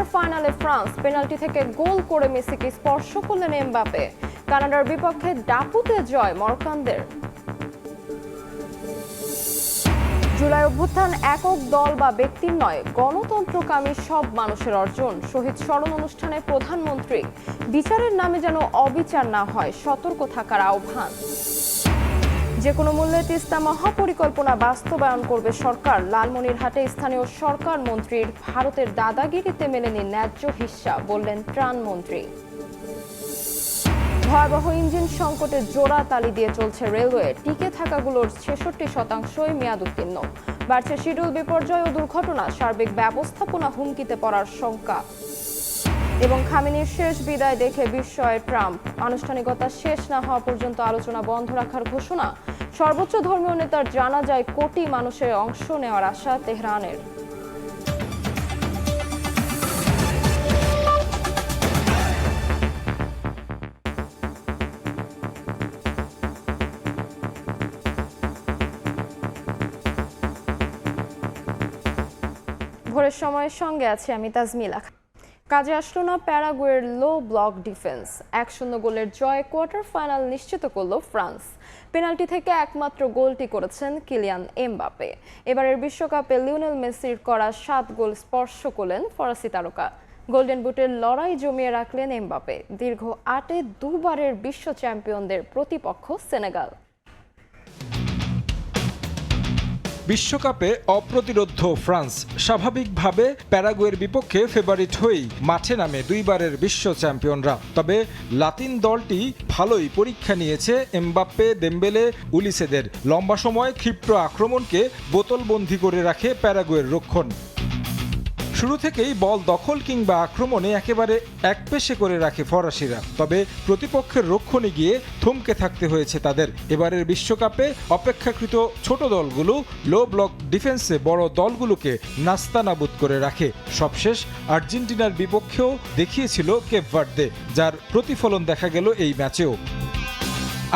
Quarter ফাইনালে France penalty থেকে গোল করে মেসিকে স্পর্শ করলেন এমবাপে। কানাডার বিপক্ষে দাপুটে জয় মরক্কানদের। জুলাই অভ্যুত্থান একক দল বা ব্যক্তির নয়, গণতন্ত্রকামী সব মানুষের অর্জন। শহীদ স্মরণ অনুষ্ঠানে প্রধানমন্ত্রী বিচারের নামে যেন অবিচার না হয়, সতর্ক থাকার আহ্বান। যে কোনো মূল্যে তিস্তা মহাপরিকল্পনা বাস্তবায়ন করবে সরকার। লালমনিরহাটে স্থানীয় সরকার মন্ত্রীর ভারতের দাদাগিরিতে মেলেনি ন্যায্য হিস্যা, বললেন ত্রাণমন্ত্রী। ভয়াবহ ইঞ্জিন সংকটে জোড়া তালি দিয়ে চলছে রেলওয়ে। টিকে থাকাগুলোর ৬৬% মেয়াদ উত্তীর্ণ। বাড়ছে শিডিউল বিপর্যয় ও দুর্ঘটনা, সার্বিক ব্যবস্থাপনা হুমকিতে পড়ার শঙ্কা। এবং খামেনির শেষ বিদায় দেখে বিস্ময়ে ট্রাম্প। আনুষ্ঠানিকতা শেষ না হওয়া পর্যন্ত আলোচনা বন্ধ রাখার ঘোষণা। সর্বোচ্চ ধর্মীয় নেতার জানাজায় কোটি মানুষের অংশ নেওয়ার আশা তেহরানের। ভোরের সময়ের সঙ্গে আছি আমি তাজমিলা। কাজে আসলো না প্যারাগুয়ের লো ব্লক ডিফেন্স। ১-০ গোলের জয় কোয়ার্টার ফাইনাল নিশ্চিত করল ফ্রান্স। পেনাল্টি থেকে একমাত্র গোলটি করেছেন কিলিয়ান এমবাপে। এবারের বিশ্বকাপে লিওনেল মেসির করা ৭ গোল স্পর্শ করলেন ফরাসি তারকা। গোল্ডেন বুটের লড়াই জমিয়ে রাখলেন এমবাপে। দীর্ঘ ৮-এ দুবারের বিশ্ব চ্যাম্পিয়নদের প্রতিপক্ষ সেনেগাল। বিশ্বকাপে অপ্রতিরোধ্য ফ্রান্স স্বাভাবিকভাবে প্যারাগুয়ের বিপক্ষে ফেভারিট হয়েই মাঠে নামে দুইবারের বিশ্ব চ্যাম্পিয়নরা। তবে লাতিন দলটি ভালোই পরীক্ষা নিয়েছে এমবাপ্পে, দেম্বেলে, উলিসেদের। লম্বা সময় ক্ষিপ্র আক্রমণকে বোতলবন্দি করে রাখে প্যারাগুয়ের রক্ষণ। শুরু থেকেই বল দখল কিংবা আক্রমণে একেবারে একপেশে করে রাখে ফরাসিরা। তবে প্রতিপক্ষের রক্ষণে গিয়ে থমকে থাকতে হয়েছে তাদের। এবারের বিশ্বকাপে অপেক্ষাকৃত ছোট দলগুলো লো ব্লক ডিফেন্সে বড় দলগুলোকে নাস্তানাবুদ করে রাখে। সবশেষ আর্জেন্টিনার বিপক্ষেও দেখিয়েছিল কেপ ভার্দে, যার প্রতিফলন দেখা গেল এই ম্যাচেও।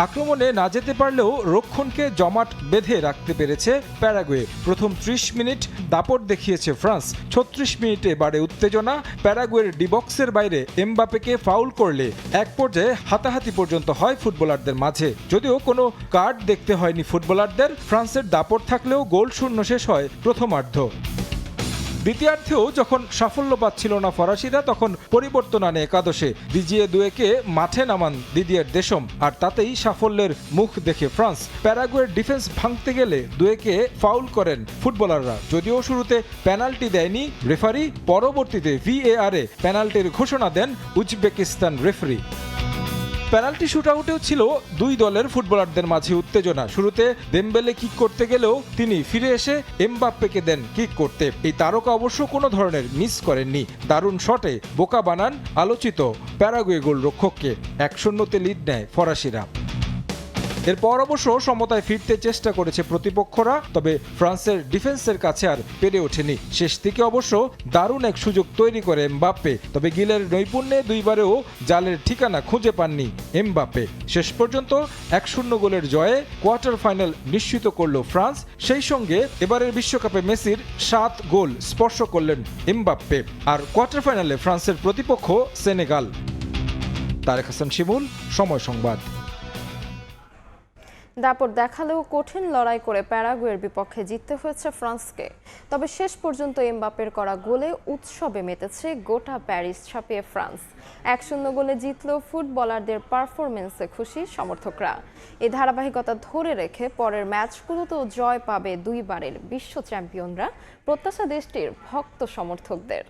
আক্রমণে না যেতে পারলেও রক্ষণকে জমাট বেঁধে রাখতে পেরেছে প্যারাগুয়ে। প্রথম ৩০ মিনিট দাপট দেখিয়েছে ফ্রান্স। ৩৬ মিনিটে বাড়ে উত্তেজনা। প্যারাগুয়ের ডিবক্সের বাইরে এমবাপেকে ফাউল করলে এক পর্যায়ে হাতাহাতি পর্যন্ত হয় ফুটবলারদের মাঝে। যদিও কোনো কার্ড দেখতে হয়নি ফুটবলারদের। ফ্রান্সের দাপট থাকলেও গোল শূন্য শেষ হয় প্রথমার্ধ। দ্বিতীয়ার্ধেও যখন সাফল্য পাচ্ছিল না ফরাসিরা, তখন পরিবর্তন আনে একাদশে। দিজিয়ে দুয়েকে মাঠে নামান দিদিয়ের দেশম, আর তাতেই সাফল্যের মুখ দেখে ফ্রান্স। প্যারাগুয়ের ডিফেন্স ভাঙতে গেলে দুয়েকে ফাউল করেন ফুটবলাররা। যদিও শুরুতে পেনাল্টি দেয়নি রেফারি, পরবর্তীতে VAR-এ পেনাল্টির ঘোষণা দেন উজবেকিস্তান রেফারি। পেনাল্টি শুটআউটেও ছিল দুই দলের ফুটবলারদের মাঝে উত্তেজনা। শুরুতে দেম্বেলে কিক করতে গেলেও তিনি ফিরে এসে এমবাপ্পেকে দেন কিক করতে। এই তারকা অবশ্য কোনো ধরনের মিস করেননি। দারুণ শটে বোকা বানান আলোচিত প্যারাগুয়ে গোলরক্ষককে। ১-০তে লিড নেয় ফরাসিরা। এরপর অবশ্য সমতায় ফিরতে চেষ্টা করেছে প্রতিপক্ষরা, তবে ফ্রান্সের ডিফেন্সের কাছে আর পেরে ওঠেনি। শেষ দিকে অবশ্য দারুণ এক সুযোগ তৈরি করে এমবাপ্পে, তবে গিলের নৈপুণ্যে দুইবারেও জালের ঠিকানা খুঁজে পাননি এমবাপ্পে। শেষ পর্যন্ত ১-০ গোলের জয়ে কোয়ার্টার ফাইনাল নিশ্চিত করল ফ্রান্স। সেই সঙ্গে এবারের বিশ্বকাপে মেসির ৭ গোল স্পর্শ করলেন এমবাপ্পে। আর কোয়ার্টার ফাইনালে ফ্রান্সের প্রতিপক্ষ সেনেগাল। তারেক হাসান শিমুল, সময় সংবাদ। দাপট দেখালেও কঠিন লড়াই করে প্যারাগুয়ের বিপক্ষে জিততে হয়েছে ফ্রান্সকে। তবে শেষ পর্যন্ত এমবাপ্পের করা গোলে উৎসবে মেতেছে গোটা প্যারিস ছাপিয়ে ফ্রান্স। ১-০ গোলে জিতলেও ফুটবলারদের পারফরমেন্সে খুশি সমর্থকরা। এই ধারাবাহিকতা ধরে রেখে পরের ম্যাচগুলোতেও জয় পাবে দুইবারের বিশ্ব চ্যাম্পিয়নরা, প্রত্যাশা দেশটির ভক্ত সমর্থকদের।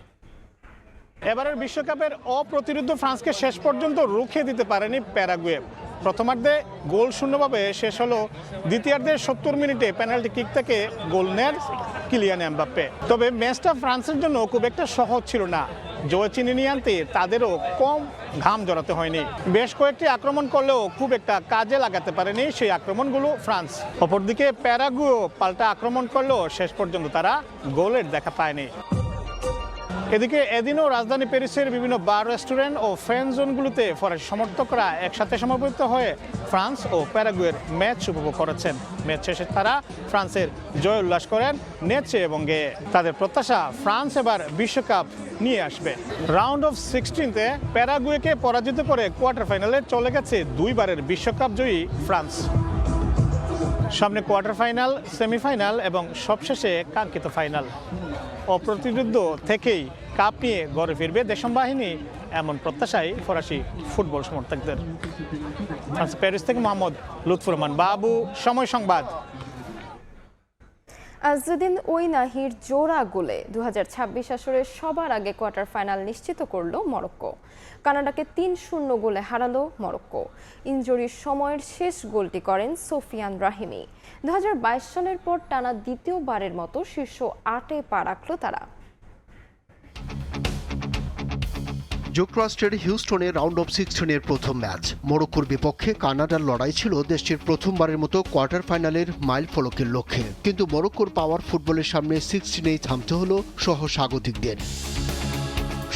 এবারের বিশ্বকাপের অপ্রতিরোধ্য ফ্রান্সকে শেষ পর্যন্ত রুখে দিতে পারেনি প্যারাগুয়ে। প্রথমার্ধে গোল শূন্যভাবে শেষ হলো। দ্বিতীয়ার্ধের ৭০ মিনিটে পেনাল্টি কিক থেকে গোল নেন কিলিয়ান এমবাপ্পে। তবে ম্যাচটা ফ্রান্সের জন্য খুব একটা সহজ ছিল না। জয় চিনে নিয়ে আনতে তাদেরও কম ঘাম জড়াতে হয়নি। বেশ কয়েকটি আক্রমণ করলেও খুব একটা কাজে লাগাতে পারেনি সেই আক্রমণগুলো ফ্রান্স। অপরদিকে প্যারাগুয়েও পাল্টা আক্রমণ করলেও শেষ পর্যন্ত তারা গোলের দেখা পায়নি। এদিকে এদিনও রাজধানী প্যারিসের বিভিন্ন বার, রেস্টুরেন্ট ও ফ্যান জোনগুলোতে ফরাসি সমর্থকরা একসাথে সমবেত হয়ে ফ্রান্স ও প্যারাগুয়ের ম্যাচ উপভোগ করেছেন। ম্যাচ শেষে তারা ফ্রান্সের জয় উল্লাস করেন নেচে এবং গেয়ে। তাদের প্রত্যাশা ফ্রান্স এবার বিশ্বকাপ নিয়ে আসবে। রাউন্ড অফ 16-তে প্যারাগুয়েকে পরাজিত করে কোয়ার্টার ফাইনালে চলে গেছে দুইবারের বিশ্বকাপ জয়ী ফ্রান্স। সামনে কোয়ার্টার ফাইনাল, সেমিফাইনাল এবং সবশেষে কাঙ্ক্ষিত ফাইনাল। অপ্রতিরোধ্য থেকেই কাপ নিয়ে ঘরে ফিরবে দেশম বাহিনী, এমন প্রত্যাশাই ফরাসি ফুটবল সমর্থকদের। ফ্রান্স প্যারিস থেকে মোহাম্মদ লুৎফুর রহমান বাবু, সময় সংবাদ। আজউদ্দিন ওইনাহির জোড়া গোলে 2026 আসরের সবার আগে কোয়ার্টার ফাইনাল নিশ্চিত করল মরক্কো। কানাডাকে 3-0 গোলে হারালো মরক্কো। ইনজুরির সময়ের শেষ গোলটি করেন সোফিয়ান রাহিমি। 2022 সালের পর টানা দ্বিতীয়বারের মতো শীর্ষ 8-এ পা রাখল তারা। যুক্তরাষ্ট্রের হিউস্টনে রাউন্ড অফ 16-এর প্রথম ম্যাচ। মরক্কোর বিপক্ষে কানাডার লড়াই ছিল দেশটির প্রথমবারের মতো কোয়ার্টার ফাইনালের মাইল ফলকের লক্ষ্যে, কিন্তু মরক্কোর পাওয়ার ফুটবলের সামনে 16-এই থামতে হলো সহ স্বাগতিকদের।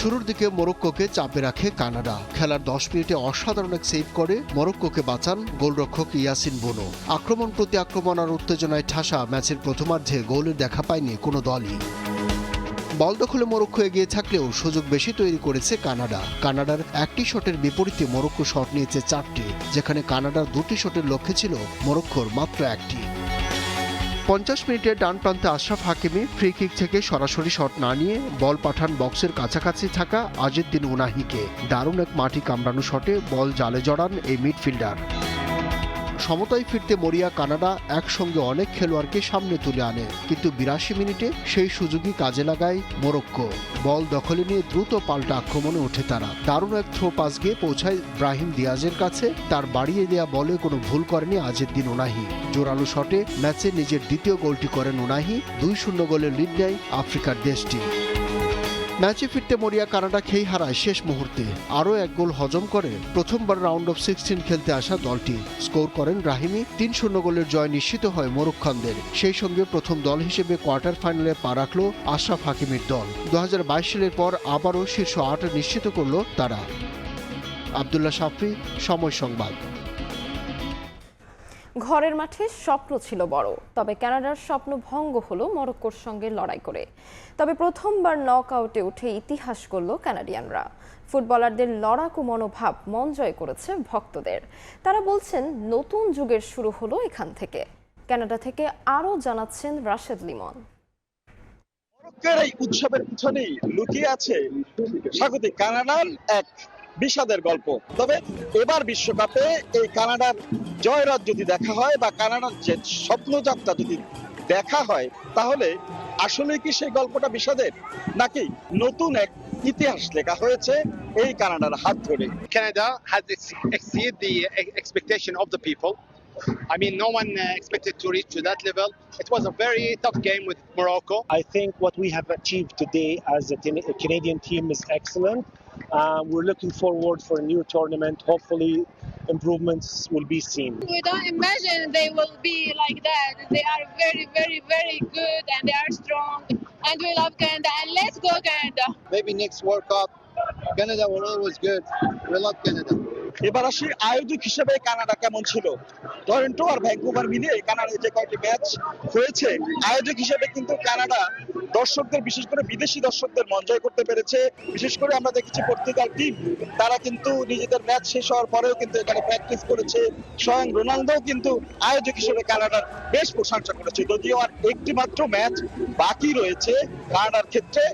শুরুর দিকে মরক্কোকে চাপে রাখে কানাডা। খেলার 10 মিনিটে অসাধারণ এক সেভ করে মরক্কোকে বাঁচান গোলরক্ষক ইয়াসিন বোনো। আক্রমণ প্রতি আক্রমণ আর উত্তেজনায় ঠাসা ম্যাচের প্রথমার্ধে গোলের দেখা পায়নি কোনো দলই। বল দখলে মরক্কো এগিয়ে থাকলেও সুযোগ বেশি তৈরি করেছে কানাডা। কানাডার একটি শটের বিপরীতে মরক্কো শট নিয়েছে 4টি, যেখানে কানাডার 2টি শটের লক্ষ্যে ছিল মরক্কোর মাত্র 1টি। 50 মিনিটে ডান প্রান্তে আশরাফ হাকিমি ফ্রি কিক থেকে সরাসরি শট না নিয়ে বল পাঠান বক্সের কাছাকাছি থাকা আজউদ্দিন ওনাহিকে। দারুণ এক মাটি কামড়ানো শটে বল জালে জড়ান এই মিডফিল্ডার। সমতায় ফিরতে মরিয়া কানাডা একসঙ্গে অনেক খেলোয়াড়কে সামনে তুলে আনে, কিন্তু 82 মিনিটে সেই সুযোগই কাজে লাগায় মরক্কো। বল দখলে নিয়ে দ্রুত পাল্টা আক্রমণে ওঠে তারা। দারুণ এক থ্রো পাস গিয়ে পৌঁছায় ব্রাহিম দিয়াজের কাছে। তার বাড়িয়ে দেয়া বলে কোনো ভুল করেনি আজউদ্দিন ওনাহি। জোরালো শটে ম্যাচে নিজের দ্বিতীয় গোলটি করেন ওনাহি। 2-0 গোলের লিড নেয় আফ্রিকার দেশটি। ম্যাচে ফিরতে মরিয়া কানাডা খেই হারায় শেষ মুহূর্তে। আরও এক গোল হজম করে প্রথমবার রাউন্ড অফ 16 খেলতে আসা দলটি। স্কোর করেন রাহিমি। 3-0 গোলের জয় নিশ্চিত হয় মরক্কানদের। সেই সঙ্গে প্রথম দল হিসেবে কোয়ার্টার ফাইনালে পা রাখল আশরাফ হাকিমির দল। 2022 সালের পর আবারও শীর্ষ 8 নিশ্চিত করল তারা। আব্দুল্লাহ শাফি, সময় সংবাদ। ঘরের মাঠে স্বপ্ন ছিল বড়, তবে কানাডার স্বপ্ন ভঙ্গ হলো মরক্কোর সঙ্গে লড়াই করে। তবে প্রথমবার নক আউটে উঠে ইতিহাস করল কানাডিয়ানরা। ফুটবলারদের লড়াকু মনোভাব মন জয় করেছে ভক্তদের। তারা বলছেন নতুন যুগের শুরু হলো এখান থেকে। কানাডা থেকে আরও জানাচ্ছেন রাশেদ লিমন। মরক্কোর এই উৎসবের পিছনেই লুকিয়ে আছে স্বাগতিক কানাডার এক বিষাদের গল্প। তবে এবার বিশ্বকাপে এই কানাডার জয়রাত যদি দেখা হয় বা কানাডার যে স্বপ্নযাত্রা যদি দেখা হয়, তাহলে আসলে কি সেই গল্পটা বিষাদের, নাকি নতুন এক ইতিহাস লেখা হয়েছে এই কানাডার হাত ধরে? Canada has exceeded the expectation of the people. I mean, no one expected to reach to that level. It was a very tough game with Morocco. I think what we have achieved today as a Canadian team is excellent. We're looking forward for a new tournament. Hopefully, improvements will be seen. We don't imagine they will be like that. They are very, very, very good and they are strong. And we love Canada. And let's go Canada. Maybe next World Cup, Canada will always good. We love Canada. এবার আসি আয়োজক হিসেবে Canada কেমন ছিল। Toronto আর Vancouver মিলিয়ে কানাডার যে কয়েকটি ম্যাচ হয়েছে, আয়োজক হিসেবে কিন্তু কানাডা দর্শকদের, বিশেষ করে বিদেশি দর্শকদের মন জয় করতে পেরেছে। বিশেষ করে আমরা দেখেছি পর্তুগাল টিম, তারা কিন্তু নিজেদের ম্যাচ শেষ হওয়ার পরেও কিন্তু এখানে প্র্যাকটিস করেছে। স্বয়ং রোনালদোও কিন্তু আয়োজক হিসেবে কানাডার বেশ প্রশংসা করেছে। যদিও আর একটি মাত্র ম্যাচ বাকি রয়েছে কানাডার ক্ষেত্রে।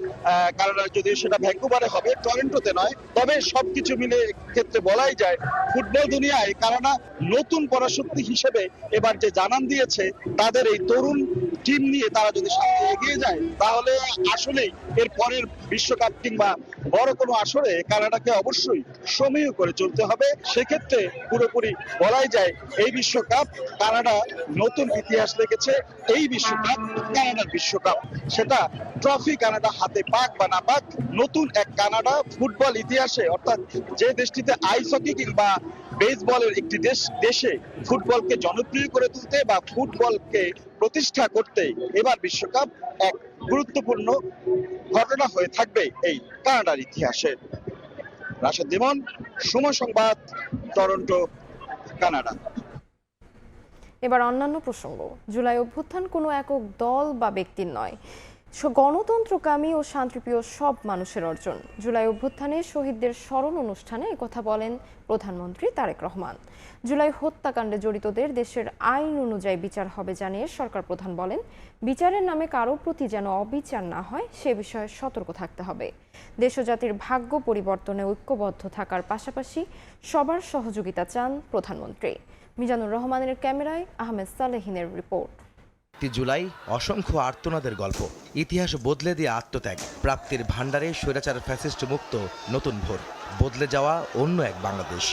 কানাডার যদিও সেটা ভ্যাঙ্কুভারে হবে, টরন্টোতে নয়। তবে সবকিছু মিলে ক্ষেত্রে বলাই যায় ফুটবল দুনিয়ায় কানাডা নতুন পরাশক্তি হিসেবে এবার যে জানান দিয়েছে, তাদের এই তরুণ টিম নিয়ে তারা যদি সামনে এগিয়ে যায়, তাহলে আসলেই এর পরের বিশ্বকাপ কিংবা বড় কোনো আসরে কানাডাকে অবশ্যই সমীহ করে চলতে হবে। সেক্ষেত্রে পুরোপুরি বলাই যায় এই বিশ্বকাপ কানাডা নতুন ইতিহাস লিখেছে। এই বিশ্বকাপ কানাডার বিশ্বকাপ, সেটা ট্রফি কানাডা হাতে পাক বা না পাক, নতুন এক কানাডা ফুটবল ইতিহাসে, অর্থাৎ যে দেশটিতে আইস হকি কিংবা বেসবলের একটি দেশে ফুটবলকে জনপ্রিয় করে তুলতে বা ফুটবলকে প্রতিষ্ঠা করতে এবার বিশ্বকাপ এক গুরুত্বপূর্ণ ঘটনা হয়ে থাকবে এই কানাডার ইতিহাসে। রাশেদ লিমন, সময় সংবাদ, টরন্টো, কানাডা। এবার অন্যান্য প্রসঙ্গ। জুলাই অভ্যুত্থান কোনো একক দল বা ব্যক্তির নয়, গণতন্ত্রকামী ও শান্তিপ্রিয় সব মানুষের অর্জন। জুলাই অভ্যুত্থানে শহীদদের স্মরণ অনুষ্ঠানে একথা বলেন প্রধানমন্ত্রী তারেক রহমান। জুলাই হত্যাকাণ্ডে জড়িতদের দেশের আইন অনুযায়ী বিচার হবে জানিয়ে সরকার প্রধান বলেন, বিচারের নামে কারো প্রতি যেন অবিচার না হয় সে বিষয়ে সতর্ক থাকতে হবে। দেশ ও জাতির ভাগ্য পরিবর্তনে ঐক্যবদ্ধ থাকার পাশাপাশি সবার সহযোগিতা চান প্রধানমন্ত্রী। মিজানুর রহমানের ক্যামেরায় আহমেদ সালেহিনের রিপোর্ট। জুলাই অসংখ্য আর্তনাদের গল্প, ইতিহাস বদলে দিয়ে আত্মত্যাগ, প্রাপ্তির ভাণ্ডারে স্বৈরাচার ফ্যাসিস্ট মুক্ত নতুন ভোর, বদলে যাওয়া অন্য এক বাংলাদেশ।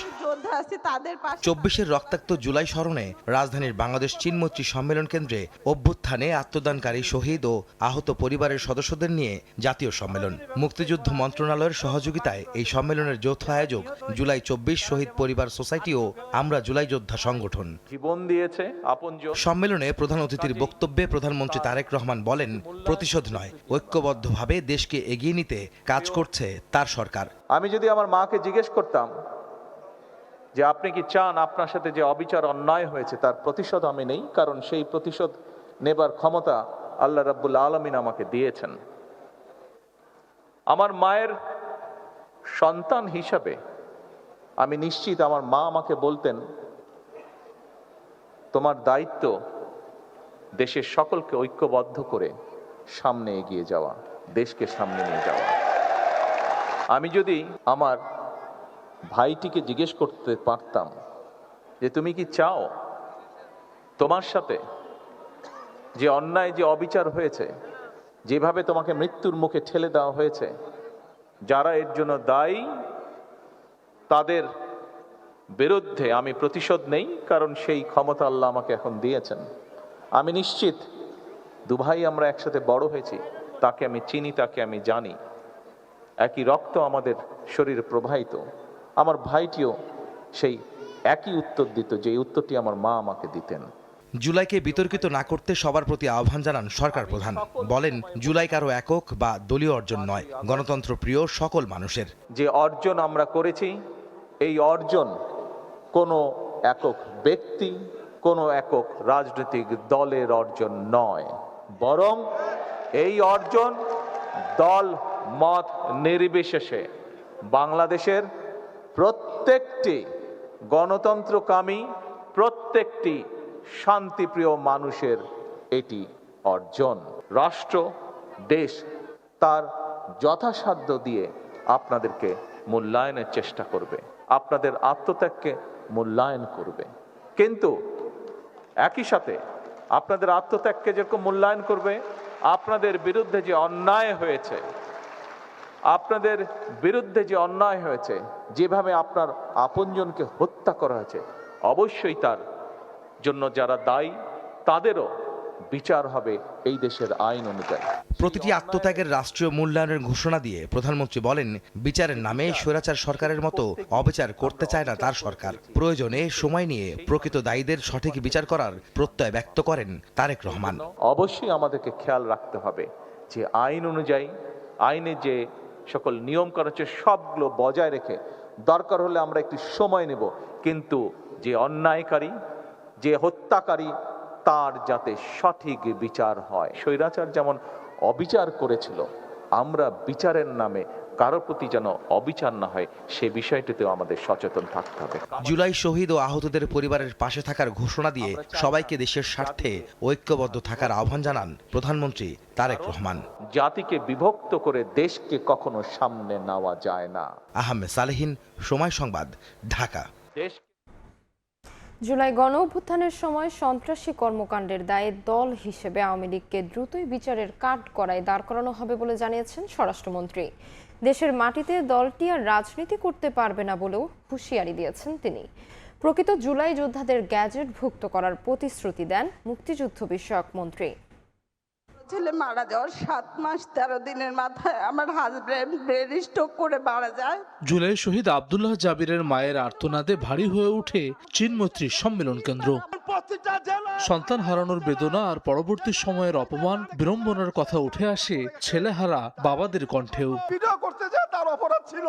24-এর রক্তাক্ত জুলাই স্মরণে রাজধানীর বাংলাদেশ চীনমৈত্রী সম্মেলন কেন্দ্রে অভ্যুত্থানে আত্মদানকারী শহীদ ও আহত পরিবারের সদস্যদের নিয়ে জাতীয় সম্মেলন। মুক্তিযুদ্ধ মন্ত্রণালয়ের সহযোগিতায় এই সম্মেলনের যৌথ আয়োজক জুলাই 24 শহীদ পরিবার সোসাইটি ও আমরা জুলাই যোদ্ধা সংগঠন। জীবন দিয়েছে আপনজন। সম্মেলনে প্রধান অতিথির বক্তব্যে প্রধানমন্ত্রী তারেক রহমান বলেন, প্রতিশোধ নয়, ঐক্যবদ্ধভাবে দেশকে এগিয়ে নিতে কাজ করছে তার সরকার। আমি যদি আমার মাকে জিজ্ঞেস করতাম যে আপনি কি চান আপনার সাথে যে অবিচার অন্যায় হয়েছে তার প্রতিশোধ আমি নেই, কারণ সেই প্রতিশোধ নেবার ক্ষমতা আল্লাহ রাব্বুল আলামিন আমাকে দিয়েছেন। আমার মায়ের সন্তান হিসাবে আমি নিশ্চিত আমার মা আমাকে বলতেন, তোমার দায়িত্ব দেশের সকলকে ঐক্যবদ্ধ করে সামনে এগিয়ে যাওয়া, দেশকে সামনে নিয়ে যাওয়া। আমি যদি আমার ভাইটিকে জিজ্ঞেস করতে পারতাম যে তুমি কি চাও তোমার সাথে যে অন্যায় যে অবিচার হয়েছে, যেভাবে তোমাকে মৃত্যুর মুখে ঠেলে দেওয়া হয়েছে, যারা এর জন্য দায়ী তাদের বিরুদ্ধে আমি প্রতিশোধ নেই, কারণ সেই ক্ষমতা আল্লাহ আমাকে এখন দিয়েছেন। আমি নিশ্চিত দুভাই আমরা একসাথে বড় হয়েছি, তাকে আমি চিনি, তাকে আমি জানি, একই রক্ত আমাদের শরীরে প্রবাহিত। আমার ভাইটিও সেই একই উত্তর দিত যে উত্তরটি আমার মা আমাকে দিতেন। জুলাইকে বিতর্কিত না করতে সবার প্রতি আহ্বান জানান সরকার প্রধান। বলেন, জুলাই কারো একক বা দলীয় অর্জন নয়, গণতন্ত্র প্রিয় সকল মানুষের। যে অর্জন আমরা করেছি, এই অর্জন কোনো একক ব্যক্তি, কোনো একক রাজনৈতিক দলের অর্জন নয়, বরং এই অর্জন দল মত নির্বিশেষে বাংলাদেশের প্রত্যেকটি গণতন্ত্রকামী, প্রত্যেকটি শান্তিপ্রিয় মানুষের এটি অর্জন। রাষ্ট্র, দেশ তার যথাসাধ্য দিয়ে আপনাদেরকে মূল্যায়নের চেষ্টা করবে, আপনাদের আত্মত্যাগকে মূল্যায়ন করবে, কিন্তু একই সাথে আপনাদের আত্মত্যাগকে যেরকম মূল্যায়ন করবে, আপনাদের বিরুদ্ধে যে অন্যায় হয়েছে, আপনাদের বিরুদ্ধে যে অন্যায় হয়েছে, যেভাবে আপনার আপনজনকে হত্যা করা হয়েছে, অবশ্যই তার জন্য যারা দায়ী তাদেরও বিচার হবে এই দেশের আইন অনুযায়ী। প্রতিটি আত্মত্যাগের রাষ্ট্রীয় মূল্যায়নের ঘোষণা দিয়ে প্রধানমন্ত্রী বলেন, বিচারের নামে স্বৈরাচার সরকারের মতো অবিচার করতে চায় না তার সরকার। প্রয়োজনে সময় নিয়ে প্রকৃত দায়ীদের সঠিক বিচার করার প্রত্যয় ব্যক্ত করেন তারেক রহমান। অবশ্যই আমাদেরকে খেয়াল রাখতে হবে যে আইন অনুযায়ী, আইনে যে সকল নিয়ম করা হচ্ছে সবগুলো বজায় রেখে, দরকার হলে আমরা একটু সময় নেব, কিন্তু যে অন্যায়কারী, যে হত্যাকারী, তার যাতে সঠিক বিচার হয়। স্বৈরাচার যেমন অবিচার করেছিল, আমরা বিচারের নামে কারো প্রতি যেন অবিচার না হয় সে বিষয়টিতেও আমাদের সচেতন থাকতে হবে। জুলাই শহীদ ও আহতদের পরিবারের পাশে থাকার ঘোষণা দিয়ে সবাইকে দেশের স্বার্থে ঐক্যবদ্ধ থাকার আহ্বান জানান প্রধানমন্ত্রী তারেক রহমান। জাতিকে বিভক্ত করে দেশকে কখনো সামনে নেওয়া যায় না। আহমেদ সালেহিন, সময় সংবাদ, ঢাকা। জুলাই গণ অভ্যুত্থানের সময় সন্ত্রাসী কর্মকাণ্ডের দায়ে দল হিসেবে আওয়ামী লীগকে দ্রুতই বিচারের কাঠগড়ায় দাঁড় করানো হবে বলে জানিয়েছেন স্বরাষ্ট্রমন্ত্রী। দেশের মাটিতে দলটি আর রাজনীতি করতে পারবে না বলেও হুঁশিয়ারি দিয়েছেন তিনি। প্রকৃত জুলাই যোদ্ধাদের গ্যাজেটভুক্ত করার প্রতিশ্রুতি দেন মুক্তিযুদ্ধ বিষয়ক মন্ত্রী। ছেলে মারা যাওয়ার 7 মাস 13 দিনের মাথায় আমার হাজবেন্ড ব্রেন স্ট্রোক করে মারা যায়। জুলাই শহীদ আব্দুল্লাহ জাবিরের মায়ের আর্তনাদে ভারী হয়ে ওঠে চীনমৈত্রী সম্মেলন কেন্দ্র। সন্তান হারানোর বেদনা আর পরবর্তী সময়ের অপমান বিড়ম্বনার কথা উঠে আসে ছেলেহারা বাবাদের কণ্ঠেও। ভিডিও করতে যে তার অপরাধ ছিল,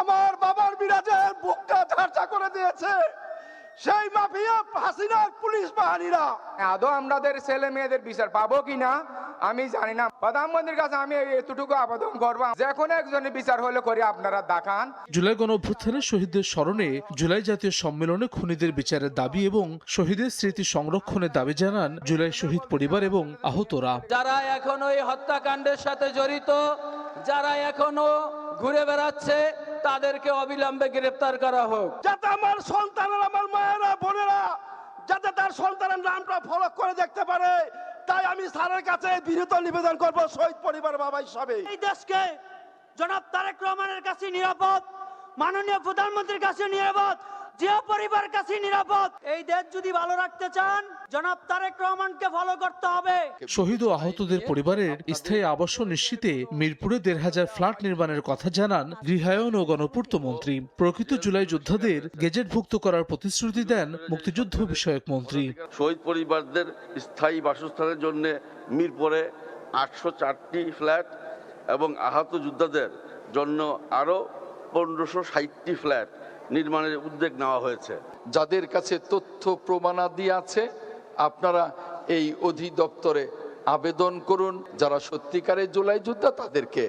আমার বাবার বিরাজের বুকটা ঝাড়ঝা করে দিয়েছে সেই মাফিয়া হাসিনার পুলিশ বাহিনীরা। আদৌ আমাদের ছেলে মেয়েদের বিচার পাবো কিনা আমি জানি না। প্রধানমন্ত্রীর কাছে আমি এতটুকু আবেদন করবো, যে কোনো একজনের বিচার হলে করে আপনারা দেখান। জুলাই গণঅভ্যুত্থানের শহীদদের স্মরণে জুলাই জাতীয় সম্মেলনে খুনিদের বিচারের দাবি এবং শহীদের স্মৃতি সংরক্ষণের দাবি জানান জুলাই শহীদ পরিবার এবং আহতরা। যারা এখনো এই হত্যাকাণ্ডের সাথে জড়িত, যারা এখনো ঘুরে বেড়াচ্ছে, তাদেরকে অবিলম্বে গ্রেফতার করা হোক। যাতে আমার সন্তানের, আমার মায়েরা বোনেরা যাতে তার সন্তানের নামটা ফলক করে দেখতে পারে, তাই আমি স্যারের কাছে বিনীত নিবেদন করব শহীদ পরিবার বাবা হিসাবে। এই দেশকে জনাব তারেক রহমানের কাছে নিরাপদ, মাননীয় প্রধানমন্ত্রীর কাছে নিরাপদ, জিয়া পরিবারের কাছে নিরাপদ। এই দেশ যদি ভালো রাখতে চান জনাব তারেক রহমানকে ফলো করতে হবে। শহীদ ও আহতদের পরিবারের স্থায়ী আবাস নিশ্চিতে মিরপুরে ১৫০০ ফ্ল্যাট নির্মাণের কথা জানান গৃহায়ন ও গণপূর্ত মন্ত্রী। প্রকৃত জুলাই যোদ্ধাদের গেজেটভুক্ত করার প্রতিশ্রুতি দেন মুক্তিযুদ্ধ বিষয়ক মন্ত্রী। শহীদ পরিবারদের স্থায়ী বাসস্থানের জন্য মিরপুরে ৮০৪টি ফ্ল্যাট এবং আহত যোদ্ধাদের জন্য আরও ১৫৬০টি ফ্ল্যাট নির্মাণের উদ্যোগ নেওয়া হয়েছে। যাদের কাছে তথ্য প্রমাণাদি আছে আপনারা এই অধিদপ্তরে আবেদন করুন। যারা সত্যিকারের জুলাই যোদ্ধা তাদেরকে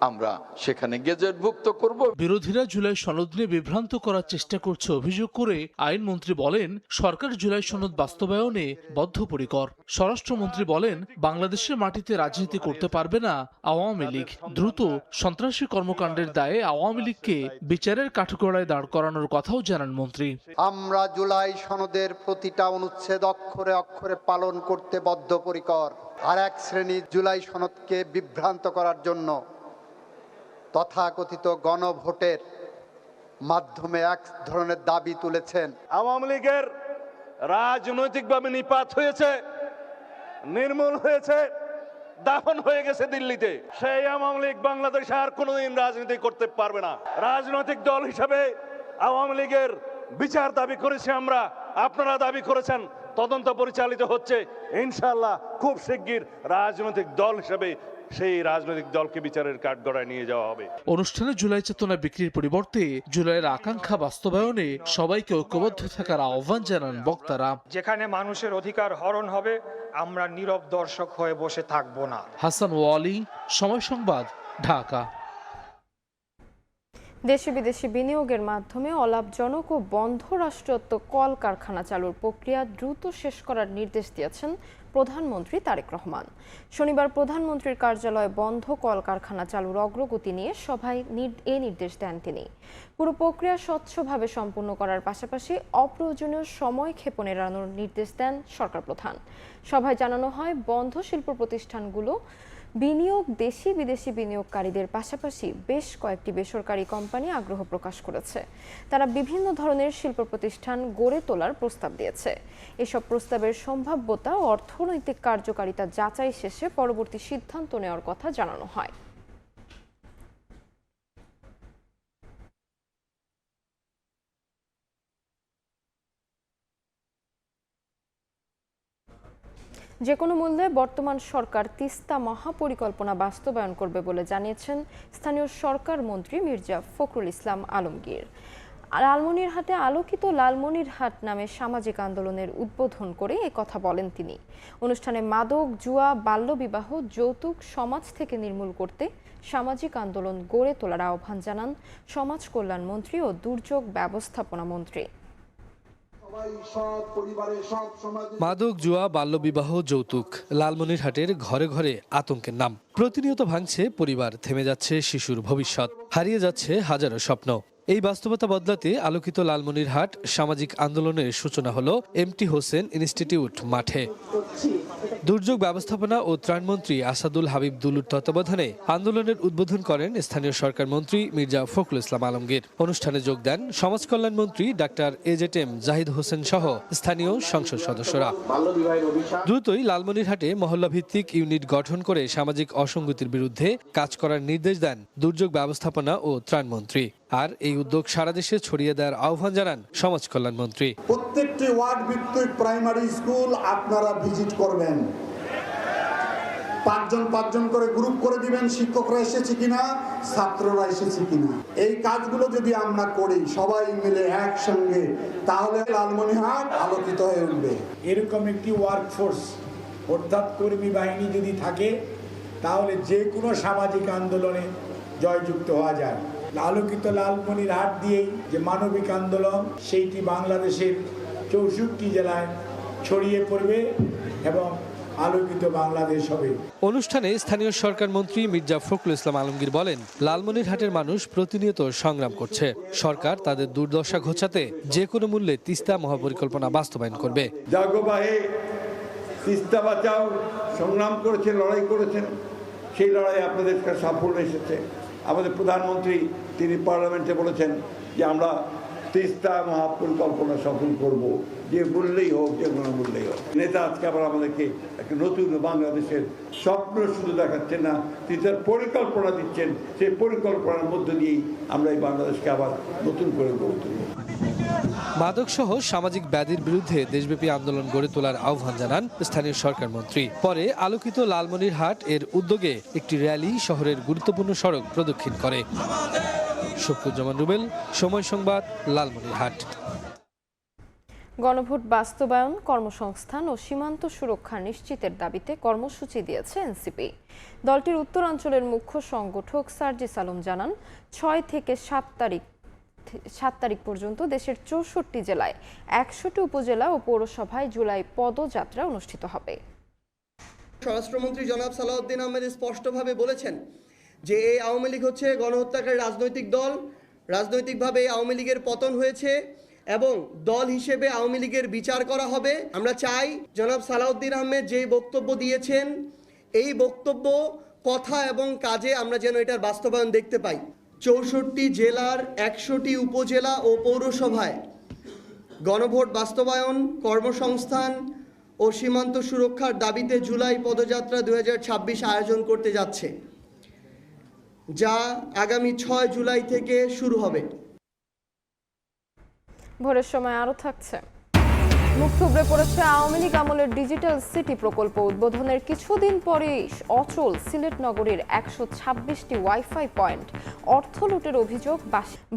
আমরা সেখানে গেজেটভুক্ত করব। বিরোধীরা জুলাই সনদ নিয়ে বিভ্রান্ত করার চেষ্টা করছে অভিযোগ করে আইনমন্ত্রী বলেন সরকার জুলাই সনদ বাস্তবায়নে বদ্ধপরিকর। স্বরাষ্ট্রমন্ত্রী বলেন বাংলাদেশের মাটিতে রাজনীতি করতে পারবে না আওয়ামী লীগ। দ্রুত সন্ত্রাসী কর্মকাণ্ডের দায়ে আওয়ামী লীগকে বিচারের কাঠগড়ায় দাঁড় করানোর কথাও জানান মন্ত্রী। আমরা জুলাই সনদের প্রতিটা অনুচ্ছেদ অক্ষরে অক্ষরে পালন করতে বদ্ধপরিকর। আর এক শ্রেণীর জুলাই সনদকে বিভ্রান্ত করার জন্য তথাকথিত গণভোটের মাধ্যমে এক ধরনের দাবি তুলেছেন। আওয়ামী লীগের রাজনৈতিকভাবে নিপাত হয়েছে, নির্মূল হয়েছে, দাফন হয়ে গেছে দিল্লিতে। সেই আওয়ামী লীগ বাংলাদেশে আর কোনোদিন রাজনীতি করতে পারবে না। রাজনৈতিক দল হিসাবে আওয়ামী লীগের বিচার দাবি করেছি আমরা, আপনারা দাবি করেছেন, তদন্ত পরিচালিত হচ্ছে। ইনশাআল্লাহ খুব শিগগির রাজনৈতিক দল হিসেবে সেই রাজনৈতিক দলকে বিচারের কাঠগড়ায় নিয়ে যাওয়া হবে। অনুষ্ঠানে জুলাই চেতনা বিক্রির পরিবর্তে জুলাইয়ের আকাঙ্ক্ষা বাস্তবায়নে সবাইকে ঐক্যবদ্ধ থাকার আহ্বান জানান বক্তারা। যেখানে মানুষের অধিকার হরণ হবে আমরা নীরব দর্শক হয়ে বসে থাকবো না। হাসান ওয়ালি, সময় সংবাদ, ঢাকা। দেশি বিদেশি বিনিয়োগের মাধ্যমে অলাভজনক ও বন্ধ রাষ্ট্রায়ত্ত কলকারখানা চালুর প্রক্রিয়া দ্রুত শেষ করার নির্দেশ দিয়েছেন প্রধানমন্ত্রী তারেক রহমান। শনিবার প্রধানমন্ত্রীর কার্যালয়ে বন্ধ কলকারখানা চালুর অগ্রগতি নিয়ে সভায় এ নির্দেশ দেন তিনি। পুরো প্রক্রিয়া স্বচ্ছভাবে সম্পূর্ণ করার পাশাপাশি অপ্রয়োজনীয় সময় ক্ষেপণ এড়ানোর নির্দেশ দেন সরকার প্রধান। সভায় জানানো হয় বন্ধ শিল্প প্রতিষ্ঠানগুলো বিনিয়োগ দেশি বিদেশি বিনিয়োগকারীদের পাশাপাশি বেশ কয়েকটি বেসরকারি কোম্পানি আগ্রহ প্রকাশ করেছে। তারা বিভিন্ন ধরনের শিল্প প্রতিষ্ঠান গড়ে তোলার প্রস্তাব দিয়েছে। এসব প্রস্তাবের সম্ভাব্যতা ও অর্থনৈতিক কার্যকারিতা যাচাই শেষে পরবর্তী সিদ্ধান্ত নেওয়ার কথা জানানো হয়। যে কোনো মূল্যে বর্তমান সরকার তিস্তা মহাপরিকল্পনা বাস্তবায়ন করবে বলে জানিয়েছেন স্থানীয় সরকার মন্ত্রী মির্জা ফখরুল ইসলাম আলমগীর। লালমনিরহাটে আলোকিত লালমনিরহাট নামে সামাজিক আন্দোলনের উদ্বোধন করে এ কথা বলেন তিনি। অনুষ্ঠানে মাদক, জুয়া, বাল্যবিবাহ, যৌতুক সমাজ থেকে নির্মূল করতে সামাজিক আন্দোলন গড়ে তোলার আহ্বান জানান সমাজ কল্যাণ মন্ত্রী ও দুর্যোগ ব্যবস্থাপনা মন্ত্রী। মাদক, জুয়া, বাল্যবিবাহ, যৌতুক লালমনিরহাটের ঘরে ঘরে আতঙ্কের নাম। প্রতিনিয়ত ভাঙছে পরিবার, থেমে যাচ্ছে শিশুর ভবিষ্যৎ, হারিয়ে যাচ্ছে হাজারো স্বপ্ন। এই বাস্তবতা বদলাতে আলোকিত লালমনিরহাট সামাজিক আন্দোলনের সূচনা হলো এমটি হোসেন ইনস্টিটিউট মাঠে। দুর্যোগ ব্যবস্থাপনা ও ত্রাণমন্ত্রী আসাদুল হাবিব দুলুর তত্ত্বাবধানে আন্দোলনের উদ্বোধন করেন স্থানীয় সরকার মন্ত্রী মির্জা ফখরুল ইসলাম আলমগীর। অনুষ্ঠানে যোগ দেন সমাজ কল্যাণ মন্ত্রী ডাক্তার এজেটেম জাহিদ হোসেন সহ স্থানীয় সংসদ সদস্যরা। দ্রুতই লালমনিরহাটে মহল্লা ভিত্তিক ইউনিট গঠন করে সামাজিক অসঙ্গতির বিরুদ্ধে কাজ করার নির্দেশ দেন দুর্যোগ ব্যবস্থাপনা ও ত্রাণমন্ত্রী। আর এই উদ্যোগ সারা দেশে ছড়িয়ে দেওয়ার আহ্বান জানান সমাজ কল্যাণ মন্ত্রী। প্রত্যেকটি ওয়ার্ড ভিত্তিক প্রাইমারি স্কুল আপনারা ভিজিট করবেন, পাঁচজন করে গ্রুপ করে দিবেন, শিক্ষকরা এসেছে কিনা, ছাত্ররা এসেছে কিনা। এই কাজগুলো যদি আমরা করি সবাই মিলে একসঙ্গে, তাহলে লালমনিরহাট আলোকিত হয়ে উঠবে। এরকম একটি ওয়ার্কফোর্স অর্থাৎ কর্মী বাহিনী যদি থাকে, তাহলে যে কোনো সামাজিক আন্দোলনে জয়যুক্ত হওয়া যায়। আলোকিত লালমনিরহাট দিয়েই যে মানবিক আন্দোলন, সেইটি বাংলাদেশের 64 জেলায় ছড়িয়ে পড়বে এবং আলোকিত বাংলাদেশ হবে। অনুষ্ঠানে স্থানীয় সরকার মন্ত্রী মির্জা ফখরুল ইসলাম আলমগীর বলেন, লালমনিরহাটের মানুষ প্রতিনিয়ত সংগ্রাম করছে। সরকার তাদের দুর্দশা ঘোচাতে যে কোনো মূল্যে তিস্তা মহাপরিকল্পনা বাস্তবায়ন করবে। জাগোবাহে তিস্তা বাঁচাও সংগ্রাম করেছেন, লড়াই করেছেন, সেই লড়াই আপনাদের কাছে সাফল্য এসেছে। আমাদের প্রধানমন্ত্রী তিনি পার্লামেন্টে বলেছেন যে আমরা তিস্তা মহাপরিকল্পনা সফল করব, যে মূল্যেই হোক, যে কোনো মূল্যেই হোক। নেতা আজকে আবার আমাদেরকে একটা নতুন বাংলাদেশের স্বপ্ন শুধু দেখাচ্ছেন না, তিনি তার পরিকল্পনা দিচ্ছেন। সেই পরিকল্পনার মধ্য দিয়েই আমরা এই বাংলাদেশকে আবার নতুন করে গড়ে তুলব। মাদকসহ সামাজিক ব্যাধির বিরুদ্ধে দেশব্যাপী আন্দোলন গড়ে তোলার আহ্বান জানান স্থানীয় সরকার মন্ত্রী। পরে আলোকিত লালমনিরহাট এর উদ্যোগে একটি র্যালি শহরের গুরুত্বপূর্ণ সড়ক প্রদক্ষিণ করে। শফিকুজ্জামান রুবেল, সময় সংবাদ, লালমনিরহাট। গণভোট বাস্তবায়ন, কর্মসংস্থান ও সীমান্ত সুরক্ষা নিশ্চিতের দাবিতে কর্মসূচি দিয়েছে এনসিপি। দলটির উত্তরাঞ্চলের মুখ্য সংগঠক সার্জিস আলম জানান, 6 থেকে 7 তারিখ পর্যন্ত দেশের 64 জেলায় 100টি উপজেলা ও পৌরসভায় জুলাই পদযাত্রা অনুষ্ঠিত হবে। স্বরাষ্ট্রমন্ত্রী জনাব সালাউদ্দিন আহমেদ স্পষ্টভাবে বলেছেন যে এই আওয়ামী লীগ হচ্ছে গণহত্যাকারী রাজনৈতিক দল। রাজনৈতিকভাবে আওয়ামী লীগের পতন হয়েছে এবং দল হিসেবে আওয়ামী লীগের বিচার করা হবে। আমরা চাই জনাব সালাউদ্দিন আহমেদ যেই বক্তব্য দিয়েছেন, এই বক্তব্য কথা এবং কাজে আমরা যেন এটার বাস্তবায়ন দেখতে পাই। 64 জেলার 100টি উপজেলা ও পৌরসভায় গণভোট বাস্তবায়ন, কর্মসংস্থান ও সীমান্ত সুরক্ষার দাবিতে জুলাই পদযাত্রা 2026 আয়োজন করতে যাচ্ছে, যা আগামী 6 জুলাই থেকে শুরু হবে। ভোরের সময় আরও থাকছে। মুখ থুবড়ে পড়েছে আওয়ামী লীগ আমলের ডিজিটাল সিটি প্রকল্প। উদ্বোধনের কিছুদিন পরেই অচল সিলেট নগরীর 126টি ওয়াইফাই পয়েন্ট। অর্থ লুটের অভিযোগ।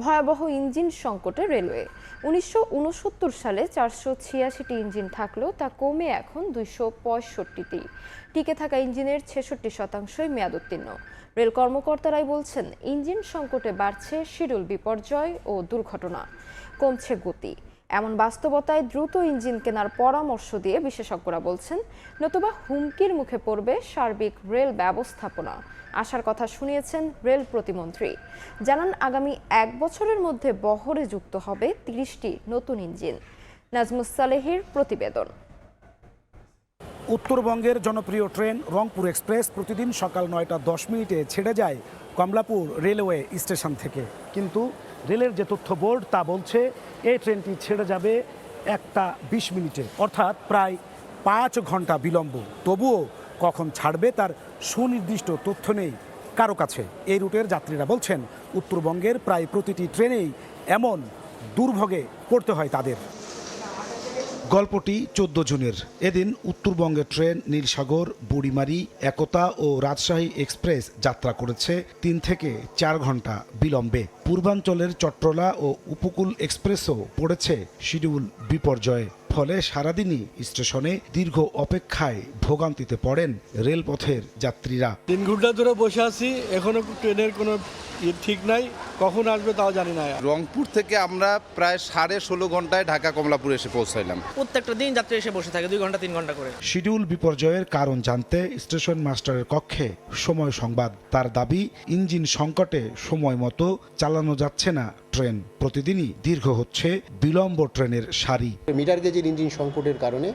ভয়াবহ ইঞ্জিন সংকটে রেলওয়ে। 1969 সালে 486টি ইঞ্জিন থাকলেও তা কমে এখন 265টি। টিকে থাকা ইঞ্জিনের 66%ই মেয়াদ উত্তীর্ণ। রেল কর্মকর্তারাই বলছেন, ইঞ্জিন সংকটে বাড়ছে শিডিউল বিপর্যয় ও দুর্ঘটনা, কমছে গতি। এমন বাস্তবতায় দ্রুত ইঞ্জিন কেনার পরামর্শ দিয়ে বিশেষজ্ঞরা বলছেন, নতুবা হুমকির মুখে পড়বে সার্বিক রেল ব্যবস্থাপনা। আশার কথা শুনিয়েছেন রেল প্রতিমন্ত্রী। জানান, আগামী 1 বছরের মধ্যে বহরে যুক্ত হবে 30টি নতুন ইঞ্জিন। নাজমুস সালেহির প্রতিবেদন। উত্তরবঙ্গের জনপ্রিয় ট্রেন রংপুর এক্সপ্রেস প্রতিদিন সকাল 9:10 ছেড়ে যায় কমলাপুর রেলওয়ে স্টেশন থেকে। কিন্তু রেলের যে তথ্য বোর্ড তা বলছে এই ট্রেনটি ছেড়ে যাবে 1:20 অর্থাৎ প্রায় 5 ঘন্টা বিলম্ব। তবুও কখন ছাড়বে তার সুনির্দিষ্ট তথ্য নেই কারো কাছে। এই রুটের যাত্রীরা বলছেন, উত্তরবঙ্গের প্রায় প্রতিটি ট্রেনেই এমন দুর্ভোগে পড়তে হয় তাদের। গল্পটি 14 জুনের। এদিন উত্তরবঙ্গের ট্রেন নীলসাগর, বুড়িমারি, একতা ও রাজশাহী এক্সপ্রেস যাত্রা করেছে 3 থেকে 4 ঘন্টা বিলম্বে। পূর্বাঞ্চলের চট্টলা ও উপকূল এক্সপ্রেসও পড়েছে শিডিউল বিপর্যয়ে। ফলে সারাদিনই স্টেশনে দীর্ঘ অপেক্ষায় ভোগান্তিতে পড়েন রেলপথের যাত্রীরা। 3 ঘন্টা ধরে বসে আছি, এখনো ট্রেনের কোনো ঠিক নাই, কখন আসবে তাও জানি না। রংপুর থেকে আমরা প্রায় 16.5 ঘন্টায় ঢাকা কমলাপুর এসে পৌঁছাইলাম। প্রত্যেকটা দিন যাত্রী এসে বসে থাকে 2 ঘন্টা 3 ঘন্টা করে। শিডিউল বিপর্যয়ের কারণ জানতে স্টেশন মাস্টারের কক্ষে সময় সংবাদ। তার দাবি, ইঞ্জিন সংকটে সময় মতো চালানো যাচ্ছে না ট্রেন। প্রতিদিনই দীর্ঘ হচ্ছে বিলম্ব ট্রেনের সারি। মিটার গেজের ইঞ্জিন সংকটের কারণে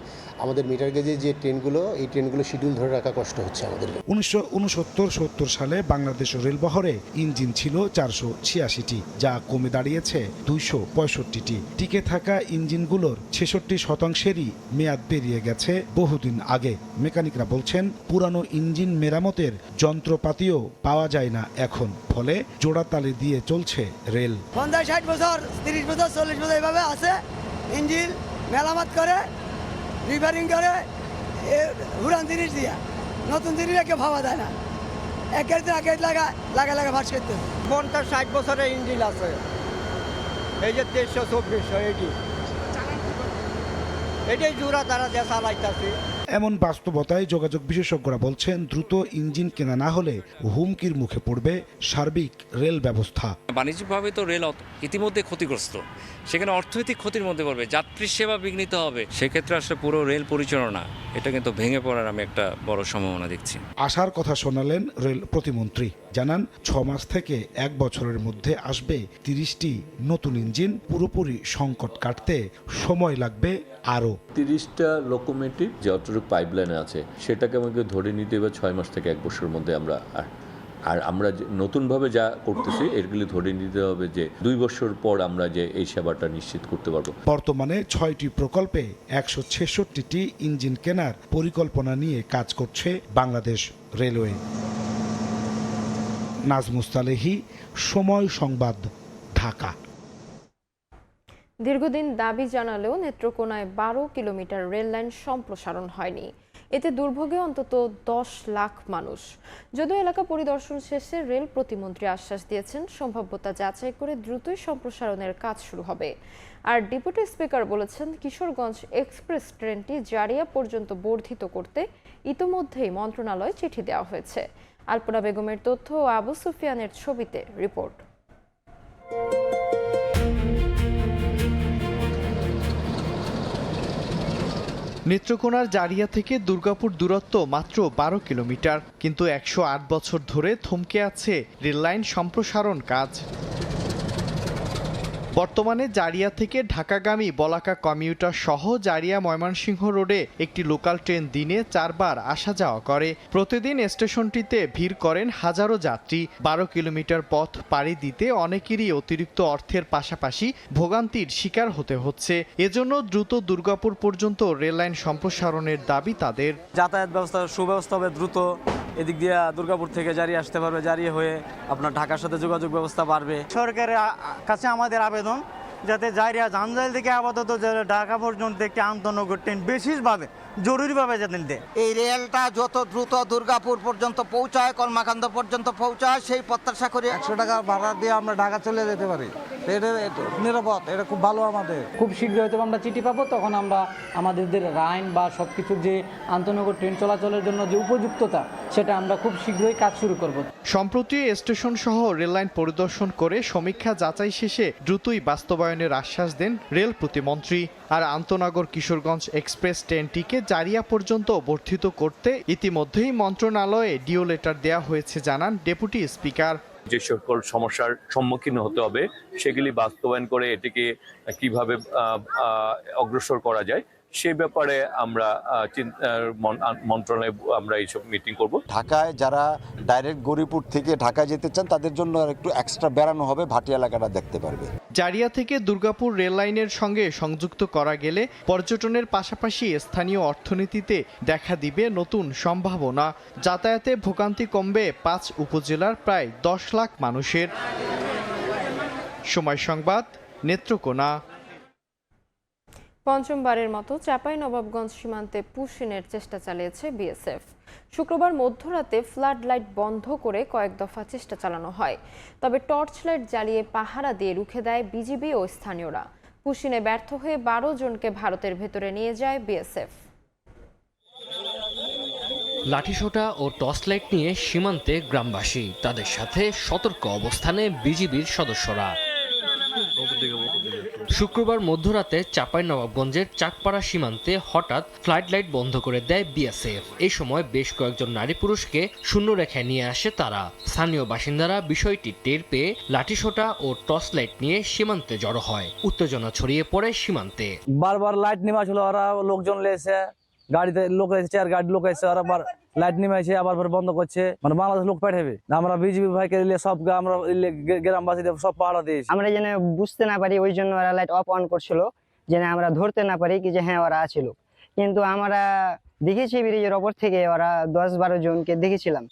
আমাদের মিটার গেজের যে ট্রেনগুলো, এই ট্রেনগুলো শিডিউল ধরে রাখা কষ্ট হচ্ছে আমাদের। 1969-70 সালে বাংলাদেশ রেলবহরে ইঞ্জিন ছিল 486টি, যা কমে দাঁড়িয়েছে 265টি। টিকে থাকা ইঞ্জিনগুলোর 66%-এরই মেয়াদ পেরিয়ে গেছে বহুদিন আগে। মেকানিকরা বলছেন পুরানো ইঞ্জিন মেরামতের যন্ত্রপাতিও পাওয়া যায় না এখন, ফলে জোড়াতালি দিয়ে চলছে রেল। 50-60 বছর, 30 বছর, 40 বছর এভাবে আছে। ইঞ্জিন মেরামত করে, রিপেয়ারিং করে, পুরান জিনিস দিয়া নতুন জিনিস কেউ ভাবা যায় না। একের লাগা ভাস করতে 50-60 বছরের ইঞ্জিন আছে, এই যে 2300-2400 এটাই জোড়া তারা দিয়ে চালাইতেছে। এমন বাস্তবতায় যোগাযোগ বিশেষজ্ঞরা বলছেন দ্রুত ইঞ্জিন কেনা না হলে হুমকির মুখে পড়বে সার্বিক রেল ব্যবস্থা। বাণিজ্যিকভাবে তো রেল ইতিমধ্যে ক্ষতিগ্রস্ত, সেখানে অর্থনৈতিক ক্ষতির মধ্যে পড়বে, যাত্রী সেবা বিঘ্নিত হবে। সেক্ষেত্রে আসলে পুরো রেল পরিচালনা এটা কিন্তু ভেঙে পড়ার আমি একটা বড় সম্ভাবনা দেখছি। আশার কথা শোনালেন রেল প্রতিমন্ত্রী। জানান 6 মাস থেকে 1 বছরের মধ্যে আসবে 30টি নতুন ইঞ্জিন। পুরোপুরি সংকট কাটতে সময় লাগবে আরও। 30টা লোকোমোটিভ যতটুকু পাইপলাইনে আছে সেটাকে আমাকে ধরে নিতে হবে 6 মাস থেকে 1 বছরের মধ্যে। আমরা নতুনভাবে যা করতেছি এগুলি ধরে নিতে হবে যে 2 বছর পর আমরা যে এই সেবাটা নিশ্চিত করতে পারবো। বর্তমানে 6টি প্রকল্পে 166টি ইঞ্জিন কেনার পরিকল্পনা নিয়ে কাজ করছে বাংলাদেশ রেলওয়ে। নাজমুস্তালেহি, সময় সংবাদ, ঢাকা। দীর্ঘদিন দাবি জানালেও নেত্রকোনায় 12 কিলোমিটার রেল লাইন সম্প্রসারণ হয়নি। এতে দুর্ভোগে অন্তত 10 লাখ মানুষ। যদিও এলাকা পরিদর্শন শেষে রেল প্রতিমন্ত্রী আশ্বাস দিয়েছেন সম্ভাব্যতা যাচাই করে দ্রুতই সম্প্রসারণের কাজ শুরু হবে। আর ডেপুটি স্পিকার বলেছেন কিশোরগঞ্জ এক্সপ্রেস ট্রেনটি জারিয়া পর্যন্ত বর্ধিত করতে ইতোমধ্যেই মন্ত্রণালয়ে চিঠি দেওয়া হয়েছে। আলপনা বেগমের তথ্য ও আবু সুফিয়ানের ছবিতে রিপোর্ট। নেত্রকোনার জারিয়া থেকে দুর্গাপুর দূরত্ব মাত্র 12 কিলোমিটার, কিন্তু 108 বছর ধরে থমকে আছে রেললাইন সম্প্রসারণ কাজ। বর্তমানে জারিয়া থেকে ঢাকাগামী বলাকা কমিউটার সহ জারিয়া ময়মনসিংহ রোডে একটি লোকাল ট্রেন দিনে 4 বার আসা যাওয়া করে। প্রতিদিন স্টেশনটিতে ভিড় করেন হাজারো যাত্রী। 12 কিলোমিটার পথ পাড়ি দিতে অনেকেরই অতিরিক্ত অর্থের পাশাপাশি ভোগান্তির শিকার হতে হচ্ছে। এজন্য দ্রুত দুর্গাপুর পর্যন্ত রেললাইন সম্প্রসারণের দাবি তাদের। যাতায়াত ব্যবস্থা সুব্যবস্থা হবে দ্রুত, এদিক দিয়ে দুর্গাপুর থেকে জারিয়ে আসতে পারবে, জারিয়ে হয়ে আপনার ঢাকার সাথে যোগাযোগ ব্যবস্থা বাড়বে। সরকারের কাছে আমাদের আবেদন যাতে জারিয়া জানজাইল থেকে আপাতত ঢাকা পর্যন্ত একটি আন্তনগর ট্রেন বিশেষভাবে জরুরিভাবে যাতে দেয়। এই রেলটা যত দ্রুত দুর্গাপুর পর্যন্ত পৌঁছায়, কলমাকান্দ পর্যন্ত পৌঁছায় সেই প্রত্যাশা করে। 100 টাকা ভাড়া দিয়ে আমরা ঢাকা চলে যেতে পারি, এটা নিরাপদ, এটা খুব ভালো। আমাদের খুব শীঘ্রই হয়তো আমরা চিঠি পাবো, তখন আমরা আমাদের লাইন বা সব কিছুর যে আন্তনগর ট্রেন চলাচলের জন্য যে উপযুক্ততা সেটা আমরা খুব শীঘ্রই কাজ শুরু করব। সম্প্রতি স্টেশন সহ রেললাইন পরিদর্শন করে সমীক্ষা যাচাই শেষে দ্রুতই বাস্তবায়নের আশ্বাস দেন রেল প্রতিমন্ত্রী। আর আন্তনগর কিশোরগঞ্জ এক্সপ্রেস ট্রেনটিকে জারিয়া পর্যন্ত বর্ধিত করতে ইতিমধ্যেই মন্ত্রণালয়ে ডিও লেটার দেওয়া হয়েছে জানান ডেপুটি স্পিকার। যে সকল সমস্যার সম্মুখীন হতে হবে সেগুলি বাস্তবায়ন করে এটিকে কিভাবে অগ্রসর করা যায় সে ব্যাপারে আমরা মন্ত্রণালয়ে আমরা এইসব মিটিং করব। ঢাকায় যারা ডাইরেক্ট গৌরীপুর থেকে ঢাকায় যেতে চান তাদের জন্য একটু এক্সট্রা বেড়ানো হবে, ভাটি এলাকাটা দেখতে পারবে। জারিয়া থেকে দুর্গাপুর রেল লাইনের সঙ্গে সংযুক্ত করা গেলে পর্যটনের পাশাপাশি স্থানীয় অর্থনীতিতে দেখা দিবে নতুন সম্ভাবনা। যাতায়াতে ভোগান্তি কমবে 5 উপজেলার প্রায় 10 লাখ মানুষের। সময় সংবাদ, নেত্রকোনা। পঞ্চমবারের মতো চাঁপাইনবাবগঞ্জ সীমান্তে পুশিনের চেষ্টা চালিয়েছে বিএসএফ। শুক্রবার মধ্যরাতে ফ্লাড লাইট বন্ধ করে কয়েক দফা চেষ্টা চালানো হয়, তবে টর্চ লাইট জ্বালিয়ে পাহারা দিয়ে রুখে দেয় বিজিবি ও স্থানীয়রা। পুশিনে ব্যর্থ হয়ে 12 জনকে ভারতের ভেতরে নিয়ে যায় বিএসএফ। লাঠিসোঁটা ও টর্চ লাইট নিয়ে সীমান্তে গ্রামবাসী, তাদের সাথে সতর্ক অবস্থানে বিজিবির সদস্যরা। শুক্রবার মধ্যরাতে চাঁপাইনবাবগঞ্জের চাকপাড়া সীমান্তে হঠাৎ ফ্লাইট লাইট বন্ধ করে দেয় বিএসএফ। এই সময় বেশ কয়েকজন নারী পুরুষকে শূন্য রেখায় নিয়ে আসে তারা। স্থানীয় বাসিন্দারা বিষয়টি টের পেয়ে লাঠিসোঁটা ও টর্চ লাইট নিয়ে সীমান্তে জড়ো হয়। উত্তেজনা ছড়িয়ে পড়ে সীমান্তে। বারবার লাইট নেমা ছিল, ওরা লোকজন লেছে, গাড়িতে লোক এসেছে, আর গাড়ির লোক এসেছে, ওরা আবার লাইট নেমেছে, আবার বন্ধ করছে। মানে বাংলাদেশ লোক পাঠাবে, আমরা বিজেপি ভাইকে দিলে সব আমরা গ্রামবাসীদের সব পাহাড়া দিয়েছি। আমরা যেন বুঝতে না পারি ওই জন্য ওরা লাইট অফ অন করছিল, যেন আমরা ধরতে না পারি কি যে হ্যাঁ ওরা আছিল। কিন্তু আমরা দেখেছি ব্রিজের ওপর থেকে ওরা 10-12 জনকে দেখেছিলাম।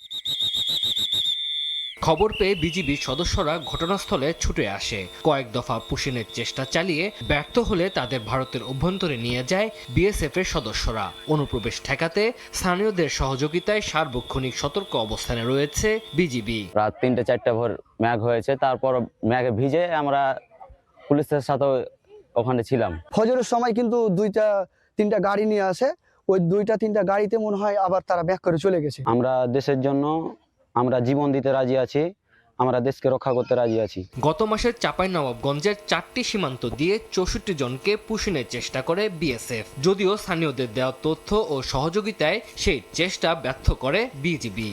খবর পেয়ে বিজিবির সদস্যরা ঘটনাস্থলে ছুটে আসে। কয়েক দফা পুশিনের চেষ্টা চালিয়ে ব্যর্থ হলে তাদের ভারতের অভ্যন্তরে নিয়ে যায় বিএসএফ এর সদস্যরা। অনুপ্রবেশ ঠেকাতে স্থানীয়দের সহযোগিতায় সার্বক্ষণিক সতর্ক অবস্থানে রয়েছে বিজিবি। রাত 3-4 ভোর ম্যাঘ হয়েছে, তারপর ম্যাঘে ভিজে আমরা পুলিশের সাথে ওখানে ছিলাম। ফজরের সময় কিন্তু 2-3টা গাড়ি নিয়ে আসে, ওই 2-3টা গাড়িতে মনে হয় আবার তারা ব্যাক করে চলে গেছে। আমরা দেশের জন্য আমরা জীবন দিতে রাজি আছি, আমরা দেশকে রক্ষা করতে রাজি আছি। গত মাসে চাঁপাইনবাবগঞ্জের 4টি সীমান্ত দিয়ে 64 জনকে পুশিনের চেষ্টা করে বিএসএফ। যদিও স্থানীয়দের দেওয়া তথ্য ও সহযোগিতায় সেই চেষ্টা ব্যর্থ করে বিজিবি।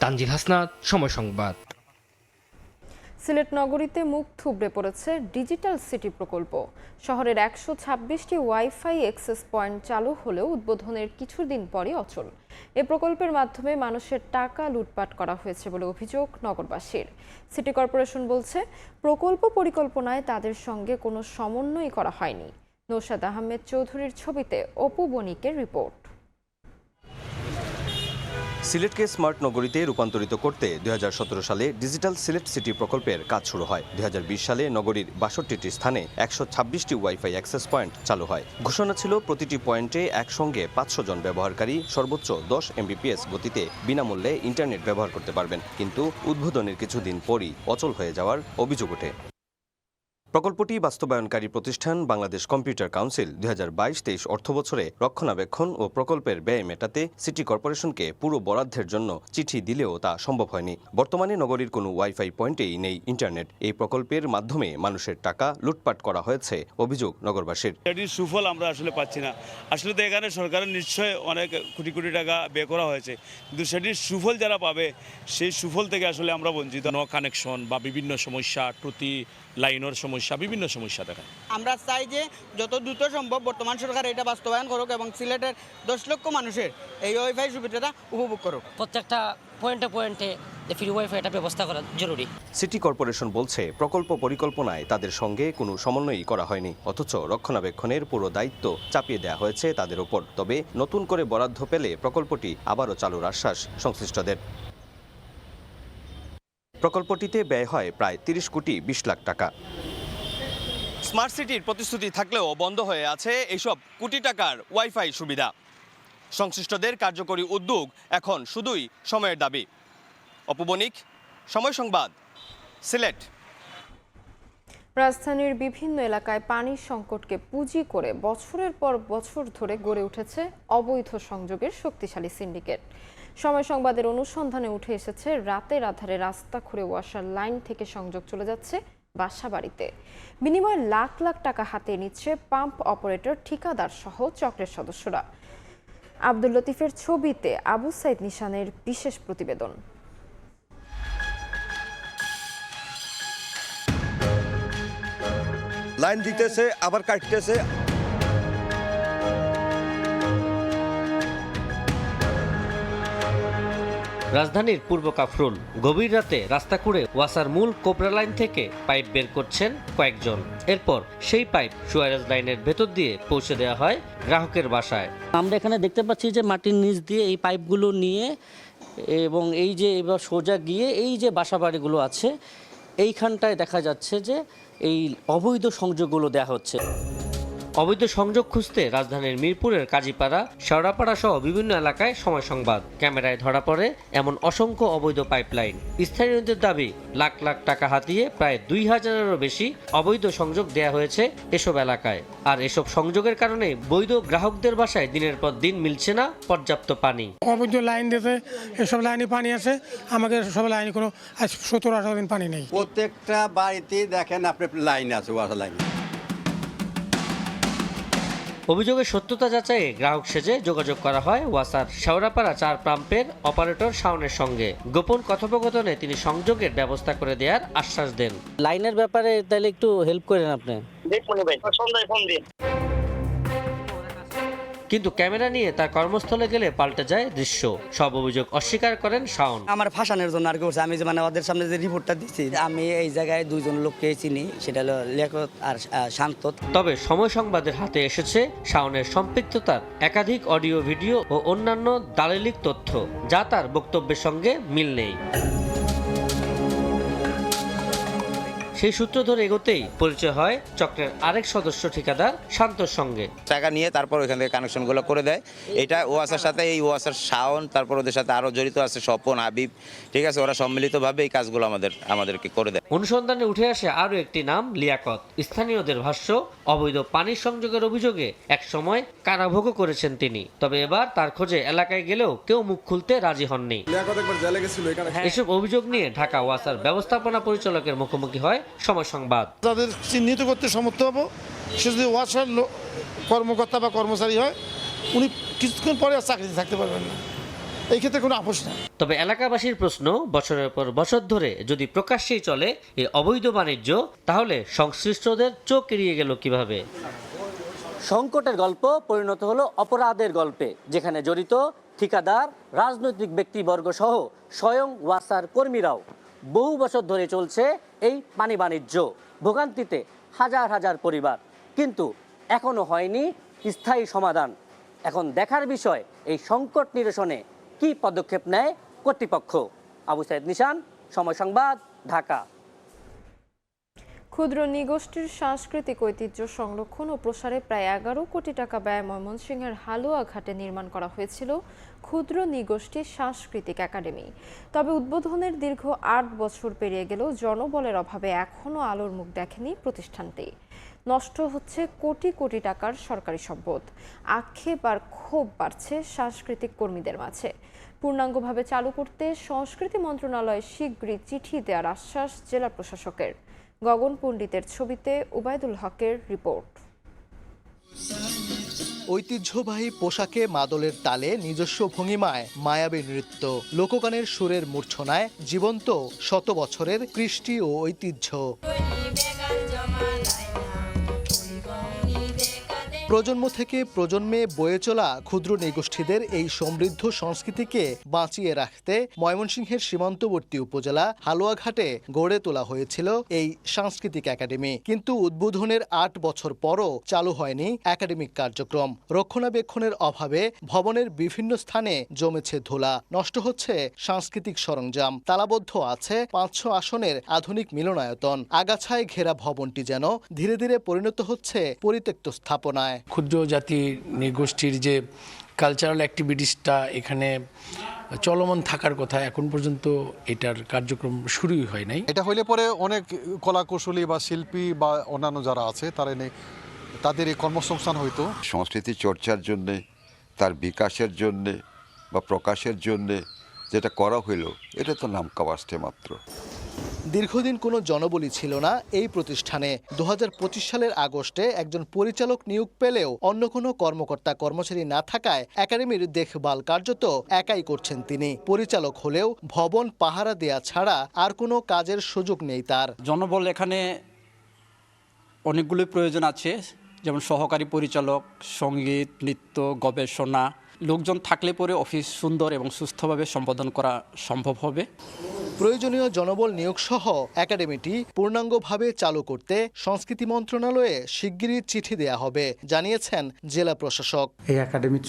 তানজিল হাসনাত, সময় সংবাদ। সিলেট নগরীতে মুখ থুবড়ে পড়েছে ডিজিটাল সিটি প্রকল্প। শহরের 126টি ওয়াইফাই অ্যাক্সেস পয়েন্ট চালু হলেও উদ্বোধনের কিছুদিন পরই অচল। এ প্রকল্পের মাধ্যমে মানুষের টাকা লুটপাট করা হয়েছে বলে অভিযোগ নগরবাসীর। সিটি কর্পোরেশন বলছে, প্রকল্প পরিকল্পনায় তাদের সঙ্গে কোনো সমন্বয় করা হয়নি। নৌশাদ আহমেদ চৌধুরীর ছবিতে অপু বণিকের রিপোর্ট। সিলেটকে স্মার্ট নগরীতে রূপান্তরিত করতে 2017 সালে ডিজিটাল সিলেট সিটি প্রকল্পের কাজ শুরু হয়। 2020 সালে নগরীর 62টি স্থানে 126টি ওয়াইফাই অ্যাক্সেস পয়েন্ট চালু হয়। ঘোষণা ছিল প্রতিটি পয়েন্টে একসঙ্গে 500 জন ব্যবহারকারী সর্বোচ্চ 10 Mbps গতিতে বিনামূল্যে ইন্টারনেট ব্যবহার করতে পারবেন। কিন্তু উদ্বোধনের কিছুদিন পরই অচল হয়ে যাওয়ার অভিযোগ ওঠে। প্রকল্পটি বাস্তবায়নকারী প্রতিষ্ঠান বাংলাদেশ কম্পিউটার কাউন্সিল 2022-23 অর্থবছরে রক্ষণাবেক্ষণ ও প্রকল্পের ব্যয় মেটাতে সিটি কর্পোরেশনকে পুরো বরাদ্দের জন্য চিঠি দিলেও তা সম্ভব হয়নি। বর্তমানে নগরীর কোনো ওয়াইফাই পয়েন্টেই নেই ইন্টারনেট। এই প্রকল্পের মাধ্যমে মানুষের টাকা লুটপাট করা হয়েছে অভিযোগ নগরবাসীর। এটির সুফল আমরা আসলে পাচ্ছি না। আসলে তো এখানে সরকারের নিশ্চয় অনেক কোটি কোটি টাকা ব্যয় করা হয়েছে, কিন্তু সেটির সুফল যারা পাবে সেই সুফল থেকে আসলে আমরা বঞ্চিত। নো কানেকশন বা বিভিন্ন সমস্যা, প্রতি লাইনের সমস্যা, বিভিন্ন সমস্যা দেখায়। আমরা চাই যে যত দ্রুত সম্ভব বর্তমান সরকার এটা বাস্তবায়ন করুক এবং সিলেটের 10 লক্ষ মানুষের এই ওয়াইফাই সুবিধাটা উপভোগ করুক। প্রত্যেকটা পয়েন্টে পয়েন্টে ফ্রি ওয়াইফাইটা ব্যবস্থা করা জরুরি। সিটি কর্পোরেশন বলছে, প্রকল্প পরিকল্পনায় তাদের সঙ্গে কোনো সমন্বয়ই করা হয়নি, অথচ রক্ষণাবেক্ষণের পুরো দায়িত্ব চাপিয়ে দেওয়া হয়েছে তাদের উপর। তবে নতুন করে বরাদ্দ পেলে প্রকল্পটি আবারও চালুর আশ্বাস সংশ্লিষ্টদের। প্রকল্পটিতে ব্যয় হয় প্রায় 30 কোটি 20 লাখ টাকা। স্মার্ট সিটির প্রতিশ্রুতি থাকলেও বন্ধ হয়ে আছে এইসব কোটি টাকার ওয়াইফাই সুবিধা। সংশ্লিষ্টদের কার্যকরী উদ্যোগ এখন শুধুই সময়ের দাবি। অপু বণিক, সময় সংবাদ, সিলেট। রাজধানীর বিভিন্ন এলাকায় পানির সংকটকে পুঁজি করে বছরের পর বছর ধরে গড়ে উঠেছে অবৈধ সংযোগের শক্তিশালী সিন্ডিকেট। সময় সংবাদের অনুসন্ধানে উঠে এসেছে, রাতের আধারে রাস্তা খুঁড়ে ওয়াসার লাইন থেকে সংযোগ চলে যাচ্ছে বাসাবাড়িতে। বিনিময়ে লাখ লাখ টাকা হাতে নিচ্ছে পাম্প অপারেটর, ঠিকাদার সহ চক্রের সদস্যরা। আব্দুল লতিফের ছবিতে আবু সাইদ নিশানের বিশেষ প্রতিবেদন। লাইন দিতেছে, আবার কাটতেছে। রাজধানীর পূর্ব কাফরুল গভীর রাতে রাস্তা খুঁড়ে ওয়াসার মূল কোবরা লাইন থেকে পাইপ বের করছেন কয়েকজন। এরপর সেই পাইপ সুয়ারেজ লাইনের ভেতর দিয়ে পৌঁছে দেওয়া হয় গ্রাহকের বাসায়। আমরা এখানে দেখতে পাচ্ছি যে মাটির নিচ দিয়ে এই পাইপগুলো নিয়ে এবং এই যে এবার সোজা গিয়ে এই যে বাসাবাড়িগুলো আছে এইখানটায় দেখা যাচ্ছে যে এই অবৈধ সংযোগগুলো দেওয়া হচ্ছে। অবৈধ সংযোগ খুঁজতে রাজধানীর মিরপুরের কাজীপাড়া, শেওড়াপাড়া সহ বিভিন্ন এলাকায় সময় সংবাদ। ক্যামেরায় ধরা পড়ে এমন অসংখ্য অবৈধ পাইপলাইন। স্থানীয়দের দাবি, লাখ লাখ টাকা হাতিয়ে প্রায় 2000-এরও বেশি অবৈধ সংযোগ দেয়া হয়েছে এসব এলাকায়। আর এসব সংযোগের কারণে বৈধ গ্রাহকদের বাসায় দিনের পর দিন মিলছে না পর্যাপ্ত পানি। অবৈধ লাইন দিতে এসব লাইনে পানি আছে, আমাকে সব লাইনে কোনো 17-18 দিন পানি নেই। প্রত্যেকটা বাড়িতে দেখেন আপনার লাইন আছে, ওয়াটার লাইন। অভিযোগের সত্যতা যাচাইয়ে গ্রাহক সেজে যোগাযোগ করা হয় ওয়াসার শেওড়াপাড়া 4 পাম্পের অপারেটর শাওনের সঙ্গে। গোপন কথোপকথনে তিনি সংযোগের ব্যবস্থা করে দেওয়ার আশ্বাস দেন। লাইনের ব্যাপারে তাহলে একটু হেল্প করেন আপনি। কিন্তু ক্যামেরা নিয়ে তার কর্মস্থলে গেলে পাল্টে যায় দৃশ্য। সব অভিযোগ অস্বীকার করেন শাওন। আমার ফাঁসানোর জন্য আর কি করছে। আমি যে মানে ওদের সামনে যে রিপোর্টটা দিচ্ছি, আমি এই জায়গায় 2 জন লোককে চিনি, সেটা হলো লেখক আর শান্ত। তবে সময় সংবাদের হাতে এসেছে শাওনের সম্পৃক্ততার একাধিক অডিও, ভিডিও ও অন্যান্য দালিলিক তথ্য, যা তার বক্তব্যের সঙ্গে মিল নেই। সেই সূত্র ধরে এগোতেই পরিচয় হয় চক্রের আরেক সদস্য ঠিকাদার শান্তর সঙ্গে। টাকা নিয়ে তারপর ওইখান থেকে কানেকশনগুলো করে দেয়। এটা ওয়াসার সাথে, এই ওয়াসার শাওন, তারপর ওদের সাথে আরও জড়িত আছে স্বপন, আবিব, ঠিক আছে, ওরা সম্মিলিতভাবে এই কাজগুলো আমাদেরকে করে দেয়। অনুসন্ধানে উঠে আসে আরও একটি নাম, লিয়াকত। স্থানীয়দের ভাষ্য, অবৈধ পানির সংযোগের অভিযোগে একসময় কারাভোগও করেছেন তিনি। তবে এবার তার খোঁজে এলাকায় গেলেও কেউ মুখ খুলতে রাজি হননি। এসব অভিযোগ নিয়ে ঢাকা ওয়াসার ব্যবস্থাপনা পরিচালকের মুখোমুখি হয় সময় সংবাদ। যাদের চিহ্নিত করতে সমর্থ হব, সে যদি ওয়াসার কর্মকর্তা বা কর্মচারী হয়, উনি কিছুক্ষণ পরে আর চাকরিতে থাকতে পারবেন না। এই ক্ষেত্রে কোনো আপোষ নেই। তবে এলাকাবাসীর প্রশ্ন, বছরের পর বছর ধরে যদি প্রকাশ্যেই চলে এই অবৈধ বাণিজ্য, তাহলে সংশ্লিষ্টদের চোখ এড়িয়ে গেল কিভাবে? সংকটের গল্প পরিণত হলো অপরাধের গল্পে, যেখানে জড়িত ঠিকাদার, রাজনৈতিক ব্যক্তিবর্গ সহ স্বয়ং ওয়াসার কর্মীরাও। বহু বছর ধরে চলছে এই পানি বাণিজ্য, ভোগান্তিতে হাজার হাজার পরিবার। কিন্তু এখনো হয়নি স্থায়ী সমাধান। এখন দেখার বিষয় এই সংকট নিরসনে কি পদক্ষেপ নেয় কর্তৃপক্ষ। আবু সাইদ নিশান, সময় সংবাদ, ঢাকা। ক্ষুদ্র নৃগোষ্ঠীর সাংস্কৃতিক ঐতিহ্য সংরক্ষণ ও প্রসারে প্রায় 11 কোটি টাকা ব্যয়ে ময়মনসিংহের হালুয়াঘাটে নির্মাণ করা হয়েছিল ক্ষুদ্র নৃগোষ্ঠীর সাংস্কৃতিক একাডেমি। তবে উদ্বোধনের দীর্ঘ 8 বছর পেরিয়ে গেলেও জনবলের অভাবে এখনও আলোর মুখ দেখেনি প্রতিষ্ঠানটি। নষ্ট হচ্ছে কোটি কোটি টাকার সরকারি সম্পদ। আক্ষেপ আর ক্ষোভ বাড়ছে সাংস্কৃতিক কর্মীদের মাঝে। পূর্ণাঙ্গভাবে চালু করতে সংস্কৃতি মন্ত্রণালয় শীঘ্রই চিঠি দেওয়ার আশ্বাস জেলা প্রশাসকের। গগন পণ্ডিতের ছবিতে উবায়দুল হকের রিপোর্ট। ঐতিহ্যবাহী পোশাকে, মাদলের তালে, নিজস্ব ভঙ্গিমায় মায়াবী নৃত্য, লোকগানের সুরের মূর্ছনায় জীবন্ত শত বছরের কৃষ্টি ও ঐতিহ্য। প্রজন্ম থেকে প্রজন্মে বয়ে চলা ক্ষুদ্র নৃগোষ্ঠীদের এই সমৃদ্ধ সংস্কৃতিকে বাঁচিয়ে রাখতে ময়মনসিংহের সীমান্তবর্তী উপজেলা হালুয়াঘাটে গড়ে তোলা হয়েছিল এই সাংস্কৃতিক একাডেমি। কিন্তু উদ্বোধনের 8 বছর পরও চালু হয়নি একাডেমিক কার্যক্রম। রক্ষণাবেক্ষণের অভাবে ভবনের বিভিন্ন স্থানে জমেছে ধুলা, নষ্ট হচ্ছে সাংস্কৃতিক সরঞ্জাম, তালাবদ্ধ আছে 500 আসনের আধুনিক মিলনায়তন। আগাছায় ঘেরা ভবনটি যেন ধীরে ধীরে পরিণত হচ্ছে পরিত্যক্ত স্থাপনায়। ক্ষুদ্র জাতি নৃগোষ্ঠীর যে কালচারাল অ্যাক্টিভিটিসটা এখানে চলমান থাকার কথা, এখন পর্যন্ত এটার কার্যক্রম শুরুই হয় নাই। এটা হইলে পরে অনেক কলাকুশলী বা শিল্পী বা অন্যান্য যারা আছে তাদের এই কর্মসংস্থান হইতো। সংস্কৃতি চর্চার জন্যে, তার বিকাশের জন্যে বা প্রকাশের জন্যে যেটা করা হইল, এটা তো নাম কাওয়াস্টে মাত্র। দীর্ঘদিন কোনো জনবলি ছিল না এই প্রতিষ্ঠানে। 2025 সালের আগস্টে একজন পরিচালক নিয়োগ পেলেও অন্য কোনো কর্মকর্তা কর্মচারী না থাকায় একাডেমির দেখভাল কার্যত একাই করছেন তিনি। পরিচালক হলেও ভবন পাহারা দেয়া ছাড়া আর কোনো কাজের সুযোগ নেই তার। জনবল এখানে অনেকগুলো প্রয়োজন আছে, যেমন সহকারী পরিচালক, সঙ্গীত, নৃত্য, গবেষণা। লোকজন থাকলে পরে অফিস সুন্দর এবং সুস্থভাবে সম্পাদন করা সম্ভব হবে। প্রয়োজনীয় জনবল নিয়োগ সহ একাডেমিটি পূর্ণাঙ্গভাবে চালু করতে সংস্কৃতি মন্ত্রণালয়ে শিগগিরই চিঠি দেয়া হবে, জানিয়েছেন জেলা প্রশাসক। এই একাডেমি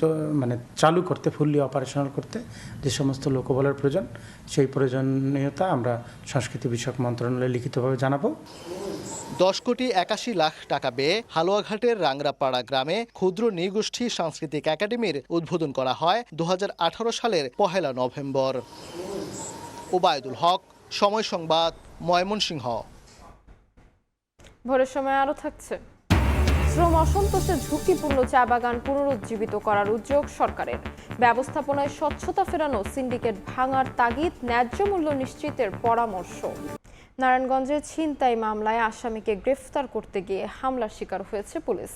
চালু করতে, ফুললি অপারেশনাল করতে যে সমস্ত লোকবলের প্রয়োজন, সেই প্রয়োজনীয়তা আমরা সংস্কৃতি বিষয়ক মন্ত্রণালয়ে লিখিতভাবে জানাবো। 10,81,00,000 টাকা ব্যয়ে হালুয়াঘাটের রাংরাপাড়া গ্রামে ক্ষুদ্র নৃগোষ্ঠী সাংস্কৃতিক একাডেমির উদ্বোধন করা হয় 2018 সালের 1 নভেম্বর। ওবায়দুল হক, সময় সংবাদ, ময়মনসিংহ। ভোরের সময় আরো থাকছে। শ্রম অসন্তোষে ঝুঁকিপূর্ণ চা বাগান পুনরুজ্জীবিত করার উদ্যোগ সরকারের। ব্যবস্থাপনায় স্বচ্ছতা ফেরানো, সিন্ডিকেট ভাঙার তাগিদ, ন্যায্য মূল্য নিশ্চিতের পরামর্শ। নারায়ণগঞ্জে ছিনতাই মামলায় আসামিকে গ্রেফতার করতে গিয়ে হামলার শিকার হয়েছে পুলিশ।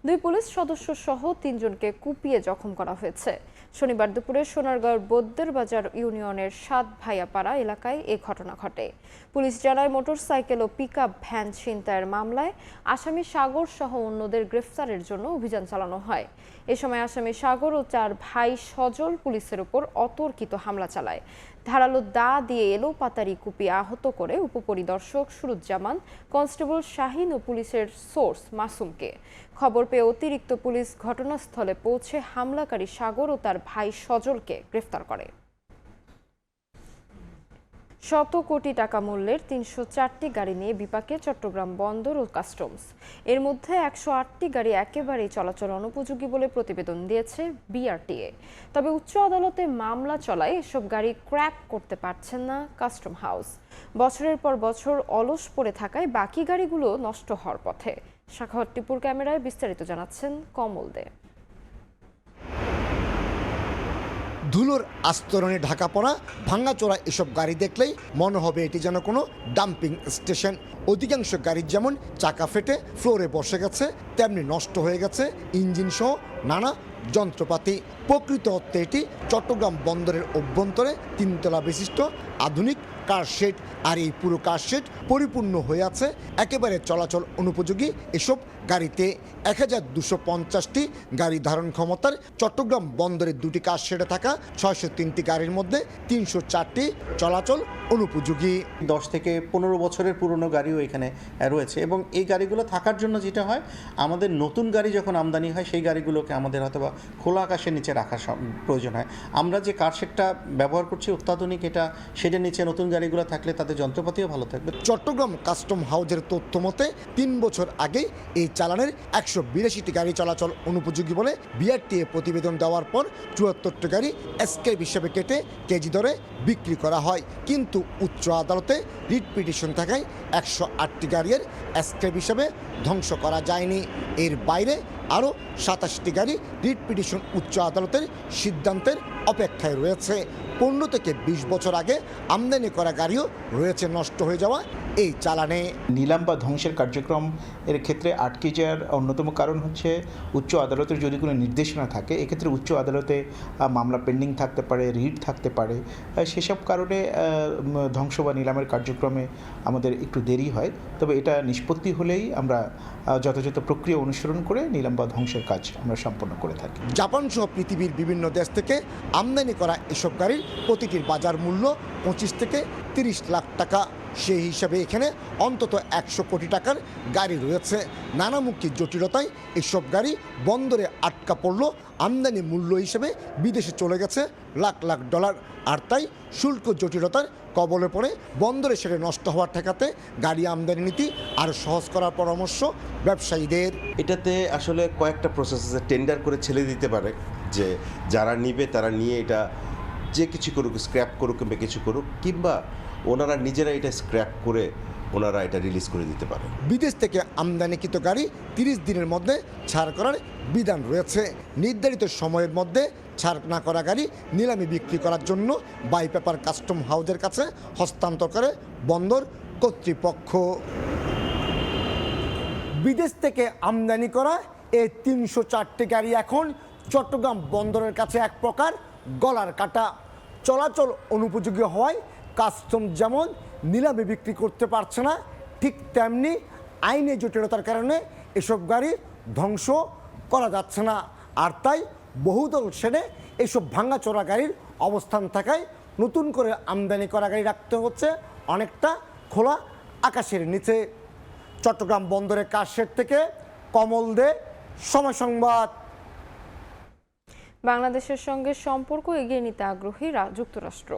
2 পুলিশ সদস্য সহ 3 জনকে কুপিয়ে জখম করা হয়েছে। শনিবার দুপুরে সোনারগাঁওর বদ্দের বাজার ইউনিয়নের 7 ভাইয়াপাড়া এলাকায় এ ঘটনা ঘটে। পুলিশ জানায় মোটরসাইকেল ও পিকআপ ভ্যান ছিনতাইয়ের মামলায় আসামি সাগর সহ অন্যদের গ্রেফতারের জন্য অভিযান চালানো হয়। এ সময় আসামি সাগর ও 4 ভাই সজল পুলিশের উপর অতর্কিত হামলা চালায়। ধারালো দা দিয়ে এলোপাতাড়ি কুপিয়ে আহত করে উপপরিদর্শক সুরুজ্জামান, কনস্টেবল শাহিন ও পুলিশের সোর্স মাসুমকে। খবর পেয়ে অতিরিক্ত পুলিশ ঘটনাস্থলে পৌঁছে হামলাকারী সাগর ও তার ভাই সজলকে গ্রেফতার করে। শত কোটি টাকা মূল্যের 304টি গাড়ি নিয়ে বিপাকে চট্টগ্রাম বন্দর ও কাস্টমস। এর মধ্যে 108টি গাড়ি একেবারেই চলাচল অনুপযোগী বলে প্রতিবেদন দিয়েছে বিআরটিএ। তবে উচ্চ আদালতে মামলা চলায় এসব গাড়ি ক্র্যাক করতে পারছেন না কাস্টম হাউস। বছরের পর বছর অলস পড়ে থাকায় বাকি গাড়িগুলো নষ্ট হওয়ার পথে। সাখাওয়াত টিপুর ক্যামেরায় বিস্তারিত জানাচ্ছেন কমল দে। ধুলোর আস্তরণে ঢাকা পড়া ভাঙাচোরা এসব গাড়ি দেখলেই মনে হবে এটি যেন কোনো ডাম্পিং স্টেশন। অধিকাংশ গাড়ির যেমন চাকা ফেটে ফ্লোরে বসে গেছে, তেমনি নষ্ট হয়ে গেছে ইঞ্জিন সহ নানা যন্ত্রপাতি। প্রকৃত অর্থে এটি চট্টগ্রাম বন্দরের অভ্যন্তরে 3 তলা বিশিষ্ট আধুনিক কার শেড। আর এই পুরো কার শেড পরিপূর্ণ হয়ে আছে একেবারে চলাচল অনুপযোগী এসব গাড়িতে। 1250টি গাড়ি ধারণ ক্ষমতার চট্টগ্রাম বন্দরের 2টি কার শেডে থাকা 603টি গাড়ির মধ্যে 304টি চলাচল অনুপযোগী। 10 থেকে 15 বছরের পুরনো গাড়িও এখানে রয়েছে এবং এই গাড়িগুলো থাকার জন্য যেটা হয়, আমাদের নতুন গাড়ি যখন আমদানি হয় সেই গাড়িগুলোকে আমাদের হয়তো বা খোলা আকাশের নিচে রাখার প্রয়োজন হয়। আমরা যে কার শেডটা ব্যবহার করছি অত্যাধুনিক, এটা শেডের নিচে নতুন গাড়িগুলো থাকলে তাদের যন্ত্রপাতিও ভালো থাকবে। চট্টগ্রাম কাস্টম হাউজের তথ্য মতে 3 বছর আগে এই চালানের 182টি গাড়ি চলাচল অনুপযোগী বলে বিআরটিএ প্রতিবেদন দেওয়ার পর 74টি গাড়ি এসকেপ হিসেবে কেটে কেজি দরে বিক্রি করা হয়। কিন্তু উচ্চ আদালতে রিট পিটিশন থাকায় 108টি গাড়ির এসকেপ হিসেবে ধ্বংস করা যায়নি। এর বাইরে আরও 27টি গাড়ি রিট পিটিশন উচ্চ আদালতের সিদ্ধান্তের অপেক্ষায় রয়েছে। 15 থেকে 20 বছর আগে আমদানি করা গাড়িও রয়েছে নষ্ট হয়ে যাওয়া এই চালানে। নিলাম বা ধ্বংসের কার্যক্রম এর ক্ষেত্রে আটকে যাওয়ার অন্যতম কারণ হচ্ছে উচ্চ আদালতের যদি কোনো নির্দেশনা থাকে, এক্ষেত্রে উচ্চ আদালতে মামলা পেন্ডিং থাকতে পারে, রিট থাকতে পারে। সেসব কারণে ধ্বংস বা নিলামের কার্যক্রমে আমাদের একটু দেরি হয়। তবে এটা নিষ্পত্তি হলেই আমরা যথাযথ প্রক্রিয়া অনুসরণ করে নিলাম বা ধ্বংসের কাজ আমরা সম্পন্ন করে থাকি। জাপান সহ পৃথিবীর বিভিন্ন দেশ থেকে আমদানি করা এসব গাড়ির প্রতিটির বাজার মূল্য 25 থেকে 30 লাখ টাকা। সেই হিসাবে এখানে অন্তত 100 কোটি টাকার গাড়ি রয়েছে। নানামুখী জটিলতায় এসব গাড়ি বন্দরে আটকা পড়ল। আমদানি মূল্য হিসেবে বিদেশে চলে গেছে লাখ লাখ ডলার। আর তাই শুল্ক জটিলতার কবলে পড়ে বন্দরে সেরে নষ্ট হওয়ার ঠেকাতে গাড়ি আমদানি নীতি আরও সহজ করার পরামর্শ ব্যবসায়ীদের। এটাতে আসলে কয়েকটা প্রসেস আছে। টেন্ডার করে ছেড়ে দিতে পারে যে যারা নিবে তারা নিয়ে এটা যে কিছু করুক, স্ক্র্যাপ করুক কিংবা কিছু করুক, কিংবা ওনারা নিজেরা এটা স্ক্র্যাপ করে ওনারা এটা রিলিজ করে দিতে পারে। বিদেশ থেকে আমদানিকৃত গাড়ি 30 দিনের মধ্যে ছাড় করার বিধান রয়েছে। নির্ধারিত সময়ের মধ্যে ছাড় না করা গাড়ি নিলামে বিক্রি করার জন্য বাই পেপার কাস্টম হাউজের কাছে হস্তান্তর করে বন্দর কর্তৃপক্ষ। বিদেশ থেকে আমদানি করা এই 304টি গাড়ি এখন চট্টগ্রাম বন্দরের কাছে এক প্রকার গলার কাটা। চলাচল অনুপযোগী হওয়ায় কাস্টম যেমন নিলামে বিক্রি করতে পারছে না, ঠিক তেমনি আইনি জটিলতার কারণে এসব গাড়ি ধ্বংস করা যাচ্ছে না। আর তাই বহুদল শেডে এসব ভাঙাচোরা গাড়ির অবস্থান থাকায় নতুন করে আমদানি করা গাড়ি রাখতে হচ্ছে অনেকটা খোলা আকাশের নিচে। চট্টগ্রাম বন্দরের কার শেড থেকে কমল দে, সময় সংবাদ। বাংলাদেশের সঙ্গে সম্পর্ক এগিয়ে নিতে আগ্রহী যুক্তরাষ্ট্র।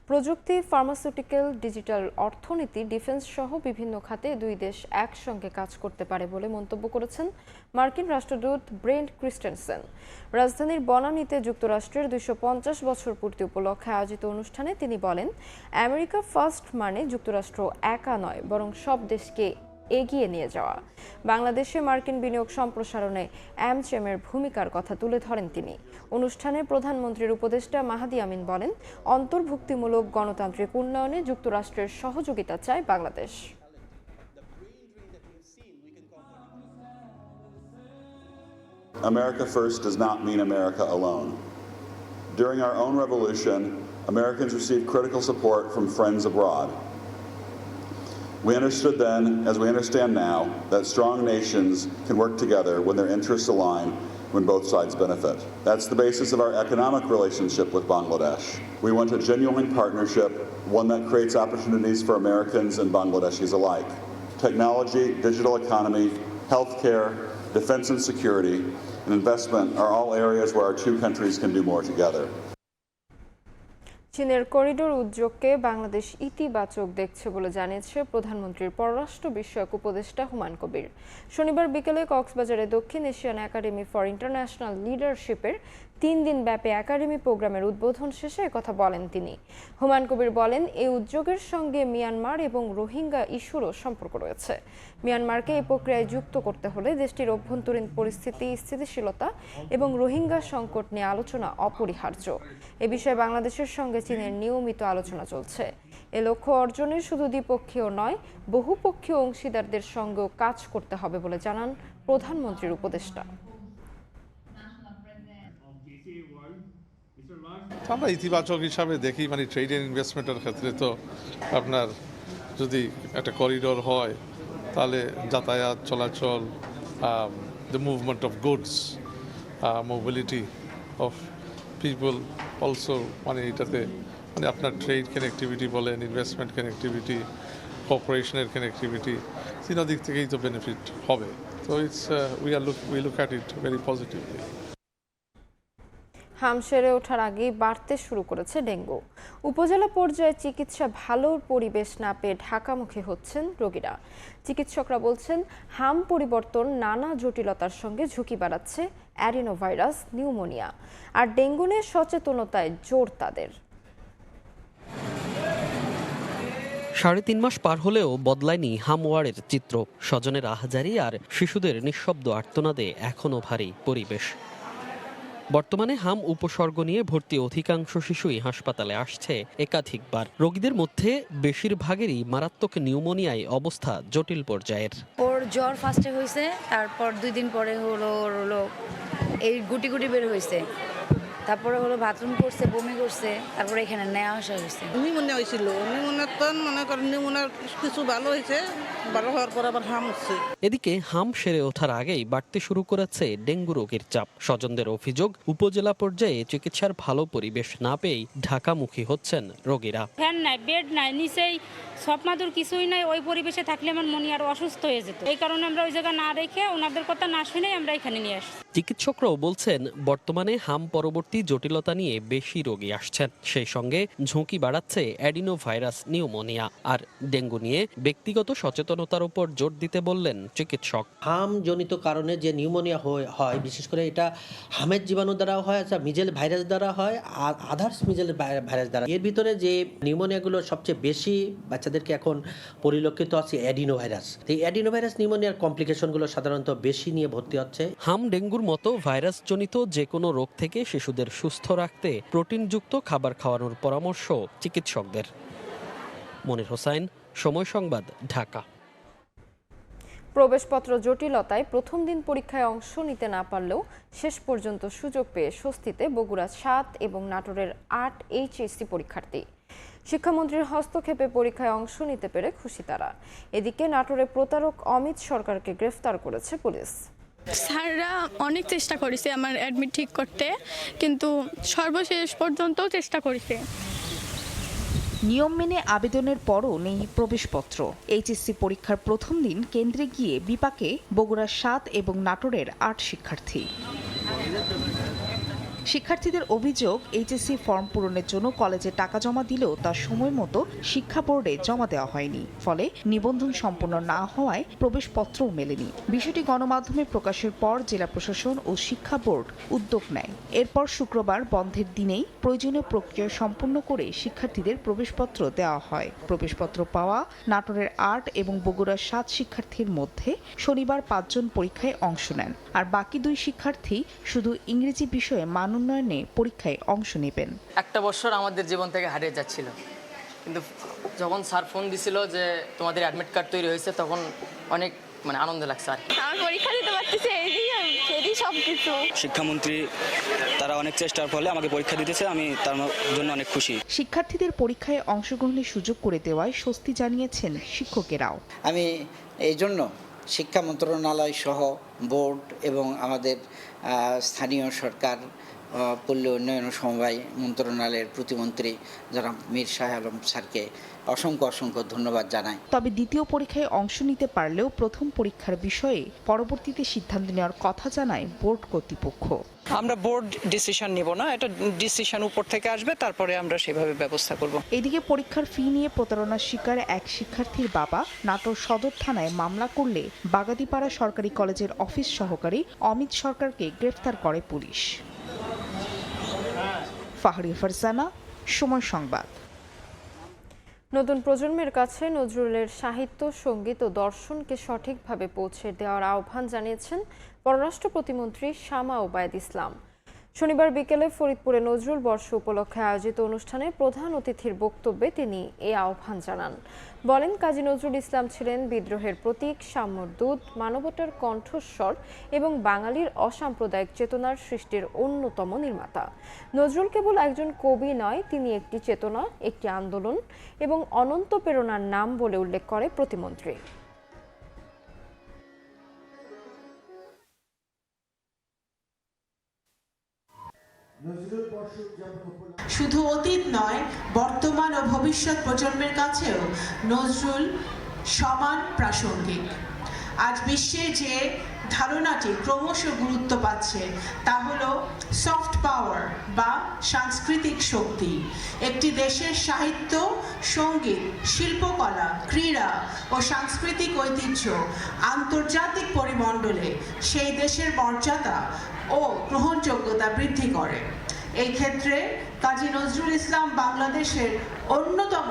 প্রযুক্তি, ফার্মাসিউটিক্যাল, ডিজিটাল অর্থনীতি, ডিফেন্স সহ বিভিন্ন খাতে দুই দেশ একসঙ্গে কাজ করতে পারে বলে মন্তব্য করেছেন মার্কিন রাষ্ট্রদূত ব্রেন্ট ক্রিস্টেনসেন। রাজধানীর বনানীতে যুক্তরাষ্ট্রের 250 বছর পূর্তি উপলক্ষে আয়োজিত অনুষ্ঠানে তিনি বলেন, আমেরিকা ফার্স্ট মানে যুক্তরাষ্ট্র একা নয়, বরং সব দেশকে এগিয়ে নিয়ে যাওয়া। বাংলাদেশে মার্কিন বিনিয়োগ সম্প্রসারণে অ্যামচেমের ভূমিকার কথা তুলে ধরেন তিনি। অনুষ্ঠানে প্রধানমন্ত্রীর উপদেষ্টা মাহাদি আমিন বলেন, অন্তর্ভুক্তিমূলক গণতান্ত্রিক উন্নয়নে যুক্তরাষ্ট্রের সহযোগিতা চায় Bangladesh. America first does not mean America alone. During our own revolution, Americans received critical support from friends abroad. We understood then, as we understand now, that strong nations can work together when their interests align, when both sides benefit. That's the basis of our economic relationship with Bangladesh. We want a genuine partnership, one that creates opportunities for Americans and Bangladeshis alike. Technology, digital economy, healthcare, defense and security, and investment are all areas where our two countries can do more together. চীনের corridor উদ্যোগকে বাংলাদেশ ইতিবাচক দেখছে বলে জানিয়েছে প্রধানমন্ত্রীর পররাষ্ট্র বিষয়ক উপদেষ্টা হুমায়ুন কবির। শনিবার বিকেলে কক্সবাজারে দক্ষিণ এশিয়ান একাডেমি ফর ইন্টারন্যাশনাল লিডারশিপের 3 দিন ব্যাপী একাডেমি প্রোগ্রামের উদ্বোধন শেষে একথা বলেন তিনি। হুমায়ুন কবির বলেন, এই উদ্যোগের সঙ্গে মিয়ানমার এবং রোহিঙ্গা ইস্যুরও সম্পর্ক রয়েছে। মিয়ানমারকে এই প্রক্রিয়ায় যুক্ত করতে হলে দেশটির অভ্যন্তরীণ পরিস্থিতি, স্থিতিশীলতা এবং রোহিঙ্গা সংকট নিয়ে আলোচনা অপরিহার্য। এ বিষয়ে বাংলাদেশের সঙ্গে চীনের নিয়মিত আলোচনা চলছে। এ লক্ষ্য অর্জনে শুধু দ্বিপক্ষীয় নয়, বহুপক্ষীয় অংশীদারদের সঙ্গেও কাজ করতে হবে বলে জানান প্রধানমন্ত্রীর উপদেষ্টা। আমরা ইতিবাচক হিসাবে দেখি, মানে ট্রেড এন্ড ইনভেস্টমেন্টের ক্ষেত্রে তো আপনার যদি একটা করিডোর হয় তাহলে যাতায়াত চলাচল, the movement of goods, mobility of people also, মানে এটাতে মানে আপনার ট্রেড কানেক্টিভিটি বলেন, ইনভেস্টমেন্ট কানেক্টিভিটি, কর্পোরেশনের কানেক্টিভিটি, তিন দিক থেকেই তো বেনিফিট হবে। তো it's we look at it very positively. হাম সেরে ওঠার আগেই বাড়তে শুরু করেছে ডেঙ্গু। উপজেলা পর্যায়ে চিকিৎসা ভালো পরিবেশ না পেয়ে ঢাকামুখী হচ্ছেন রোগীরা। চিকিৎসকরা বলছেন, হাম পরিবর্তন নানা জটিলতার সঙ্গে ঝুঁকি বাড়াচ্ছে অ্যাডিনোভাইরাস, নিউমোনিয়া। আর ডেঙ্গু নিয়ে সচেতনতায় জোর তাদের। 3.5 মাস পার হলেও বদলায়নি হাম ওয়ার্ডের চিত্র। স্বজনের আহাজারি আর শিশুদের নিঃশব্দ আর্তনাদে এখনও ভারী পরিবেশ। বর্তমানে হাম উপসর্গ নিয়ে ভর্তি অধিকাংশ শিশুই হাসপাতালে আসছে একাধিকবার। রোগীদের মধ্যে বেশিরভাগেরই মারাত্মক নিউমোনিয়ায় অবস্থা জটিল পর্যায়ের। ওর জ্বর ফার্স্টে হয়েছে, তারপর 2 দিন পরে হলো এই গুটি গুটি বের হয়েছে, তারপরে হলো বাথরুম করছে, বমি করছে, তারপরে এখানে নেওয়া আসা হয়েছে। নিউমোনিয়া হয়েছিল, নিউমোনিয়ার তো মনে করেন নিউমোনিয়ার কিছু ভালো হয়েছে, ভালো হওয়ার পর আবার হাম হচ্ছে। এদিকে হাম সেরে ওঠার আগেই বাড়তে শুরু করেছে ডেঙ্গু রোগের চাপ। স্বজনদের অভিযোগ, উপজেলা পর্যায়ে চিকিৎসার ভালো পরিবেশ না পেয়েই ঢাকামুখী হচ্ছেন রোগীরা। ফ্যান নাই, বেড নাই, নিচেই সপমাদুর কিছুই নাই। ওই পরিবেশে থাকলে আমার মনি আরো অসুস্থ হয়ে যেত। এই কারণে আমরা ওই জায়গা না রেখে, ওনাদের কথা না শুনে আমরা এখানে নিয়ে আসছি। চিকিৎসকরাও বলছেন, বর্তমানে হাম পরবর্তী জটিলতা নিয়ে বেশি রোগী আসছেন। সেই সঙ্গে ঝুঁকি বাড়াচ্ছে অ্যাডিনোভাইরাস, নিউমোনিয়া। আর ডেঙ্গু নিয়ে ব্যক্তিগত সচেতনতার উপর জোর দিতে বললেন চিকিৎসক। হাম জনিত কারণে যে নিউমোনিয়া হয়, বিশেষ করে এটা হামের জীবাণু দ্বারাও হয়, মিজেল ভাইরাস দ্বারা হয়, আর আদার্স মিজেল ভাইরাস দ্বারা। এর ভিতরে যে নিউমোনিয়াগুলো সবচেয়ে বেশি বাচ্চাদেরকে এখন পরিলক্ষিত আছে অ্যাডিনোভাইরাস। এই অ্যাডিনোভাইরাস নিউমোনিয়ার কমপ্লিকেশনগুলো সাধারণত বেশি নিয়ে ভর্তি হচ্ছে। হাম ডেঙ্গুর মতো ভাইরাস জনিত যে কোনো রোগ থেকে শিশুদের সুস্থ রাখতে প্রোটিনযুক্ত খাবার খাওয়ানোর পরামর্শ চিকিৎসকদের। মনির হোসাইন, সময় সংবাদ, ঢাকা। প্রবেশপত্র জটিলতায় প্রথম দিন পরীক্ষায় অংশ নিতে না পারলেও শেষ পর্যন্ত সুযোগ পেয়ে স্বস্তিতে বগুড়া 7 এবং নাটোরের 8 HSC পরীক্ষার্থী। শিক্ষামন্ত্রীর হস্তক্ষেপে পরীক্ষায় অংশ নিতে পেরে খুশি তারা। এদিকে নাটোরে প্রতারক অমিত সরকারকে গ্রেফতার করেছে পুলিশ। স্যাররা অনেক চেষ্টা করেছে আমার অ্যাডমিট ঠিক করতে, কিন্তু সর্বশেষ পর্যন্ত চেষ্টা করেছে। নিয়ম মেনে আবেদনের পরও নেই প্রবেশপত্র। এইচএসসি পরীক্ষার প্রথম দিন কেন্দ্রে গিয়ে বিপাকে বগুড়ার 7 এবং নাটোরের 8 শিক্ষার্থী। শিক্ষার্থীদের অভিযোগ, এইচএসসি ফর্ম পূরণের জন্য কলেজে টাকা জমা দিলেও তা সময় মতো শিক্ষা বোর্ডে জমা দেওয়া হয়নি, ফলে নিবন্ধন সম্পূর্ণ না হওয়ায় প্রবেশপত্রও মেলেনি। বিষয়টি গণমাধ্যমে প্রকাশের পর জেলা প্রশাসন ও শিক্ষা বোর্ড উদ্যোগ নেয়। এরপর শুক্রবার বন্ধের দিনেই প্রয়োজনীয় প্রক্রিয়া সম্পূর্ণ করে শিক্ষার্থীদের প্রবেশপত্র দেওয়া হয়। প্রবেশপত্র পাওয়া নাটোরের ৮ এবং বগুড়ার ৭ শিক্ষার্থীর মধ্যে শনিবার ৫ জন পরীক্ষায় অংশ নেন, আর বাকি 2 শিক্ষার্থী শুধু ইংরেজি বিষয়ে মান উন্নয়নে পরীক্ষায় অংশ নেবেন। একটা বছর আমাদের জীবন থেকে হারিয়ে যাচ্ছিল, কিন্তু যখন স্যার ফোন দিছিল যে তোমাদের অ্যাডমিট কার্ড তৈরি হয়েছে, তখন অনেক আনন্দ লাগছে। আর আমার পরীক্ষা দিতে পারতেছে, এই সব কিছু। শিক্ষামন্ত্রী তারা অনেক চেষ্টার ফলে আমাকে পরীক্ষা দিতেছে, আমি তার জন্য অনেক খুশি। শিক্ষার্থীদের পরীক্ষায় অংশগ্রহণের সুযোগ করে দেওয়ায় স্বস্তি জানিয়েছেন শিক্ষকেরাও। আমি এই জন্য শিক্ষা মন্ত্রণালয় সহ বোর্ড এবং আমাদের স্থানীয় সরকার পল্লী উন্নয়ন সমবায় মন্ত্রণালয়ের প্রতিমন্ত্রী জনাব মীর শাহ আলম স্যারকে অসংখ্য ধন্যবাদ জানাই। তবে দ্বিতীয় পরীক্ষায় অংশ নিতে পারলেও প্রথম পরীক্ষার বিষয়ে পরবর্তীতে সিদ্ধান্ত নেওয়ার কথা জানায় বোর্ড কর্তৃপক্ষ। আমরা বোর্ড ডিসিশন নিব না, এটা ডিসিশন উপর থেকে আসবে, তারপরে আমরা সেভাবে ব্যবস্থা করব। এদিকে পরীক্ষার ফি নিয়ে প্রতারণার শিকার এক শিক্ষার্থীর বাবা নাটোর সদর থানায় মামলা করলে বাগাতিপাড়া সরকারি কলেজের অফিস সহকারী অমিত সরকারকে গ্রেফতার করে পুলিশ। ফাহরিয়া ফারজানা, সময় সংবাদ। নতুন প্রজন্মের কাছে নজরুলের সাহিত্য, সঙ্গীত ও দর্শনকে সঠিকভাবে পৌঁছে দেওয়ার আহ্বান জানিয়েছেন পররাষ্ট্র প্রতিমন্ত্রী শামা ওবায়দ ইসলাম। শনিবার বিকেলে ফরিদপুরে নজরুল বর্ষ উপলক্ষে আয়োজিত অনুষ্ঠানে প্রধান অতিথির বক্তব্যে তিনি এই আহ্বান জানান। বলেন, কাজী নজরুল ইসলাম ছিলেন বিদ্রোহের প্রতীক, সাম্যর দূত, মানবতার কণ্ঠস্বর এবং বাঙালির অসাম্প্রদায়িক চেতনার সৃষ্টির অন্যতম নির্মাতা। নজরুল কেবল একজন কবি নয়, তিনি একটি চেতনা, একটি আন্দোলন এবং অনন্ত প্রেরণার নাম বলে উল্লেখ করে প্রতিমন্ত্রী। শুধু অতীত নয়, বর্তমান ও ভবিষ্যৎ প্রজন্মের কাছেও নজরুল সমান প্রাসঙ্গিক। আজ বিশ্বে যে ধারণাটি ক্রমশ গুরুত্ব পাচ্ছে তা হলো সফট পাওয়ার বা সাংস্কৃতিক শক্তি। একটি দেশের সাহিত্য, সঙ্গীত, শিল্পকলা, ক্রীড়া ও সাংস্কৃতিক ঐতিহ্য আন্তর্জাতিক পরিমণ্ডলে সেই দেশের মর্যাদা ও গ্রহণযোগ্যতা বৃদ্ধি করে। এই ক্ষেত্রে কাজী নজরুল ইসলাম বাংলাদেশের অন্যতম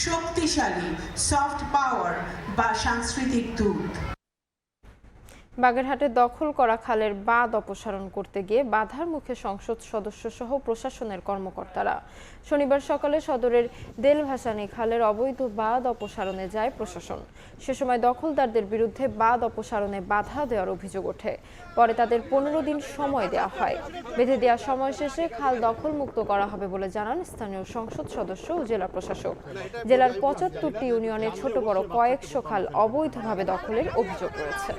শক্তিশালী সফট পাওয়ার বা সাংস্কৃতিক দূত। বাগেরহাটে দখল করা খালের বাঁধ অপসারণ করতে গিয়ে বাধার মুখে সংসদ সদস্য সহ প্রশাসনের কর্মকর্তারা। শনিবার সকালে সদরের দেলভাসানী খালের অবৈধ বাঁধ অপসারণে যায় প্রশাসন। সে সময় দখলদারদের বিরুদ্ধে বাঁধ অপসারণে বাধা দেওয়ার অভিযোগ ওঠে। পরে তাদের 15 দিন সময় দেওয়া হয়। বেঁধে দেওয়া সময় শেষে খাল দখলমুক্ত করা হবে বলে জানান স্থানীয় সংসদ সদস্য ও জেলা প্রশাসক। জেলার 75টি ইউনিয়নে ছোট বড় কয়েকশো খাল অবৈধভাবে দখলের অভিযোগ রয়েছে।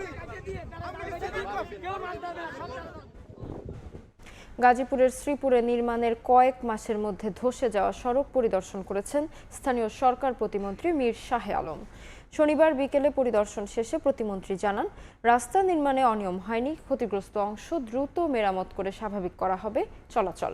গাজীপুরের শ্রীপুরে নির্মাণের কয়েক মাসের মধ্যে ধসে যাওয়া সড়ক পরিদর্শন করেছেন স্থানীয় সরকার প্রতিমন্ত্রী মীর শাহ আলম। শনিবার বিকেলে পরিদর্শন শেষে প্রতিমন্ত্রী জানান, রাস্তা নির্মাণে অনিয়ম হয়নি, ক্ষতিগ্রস্ত অংশ দ্রুত মেরামত করে স্বাভাবিক করা হবে চলাচল।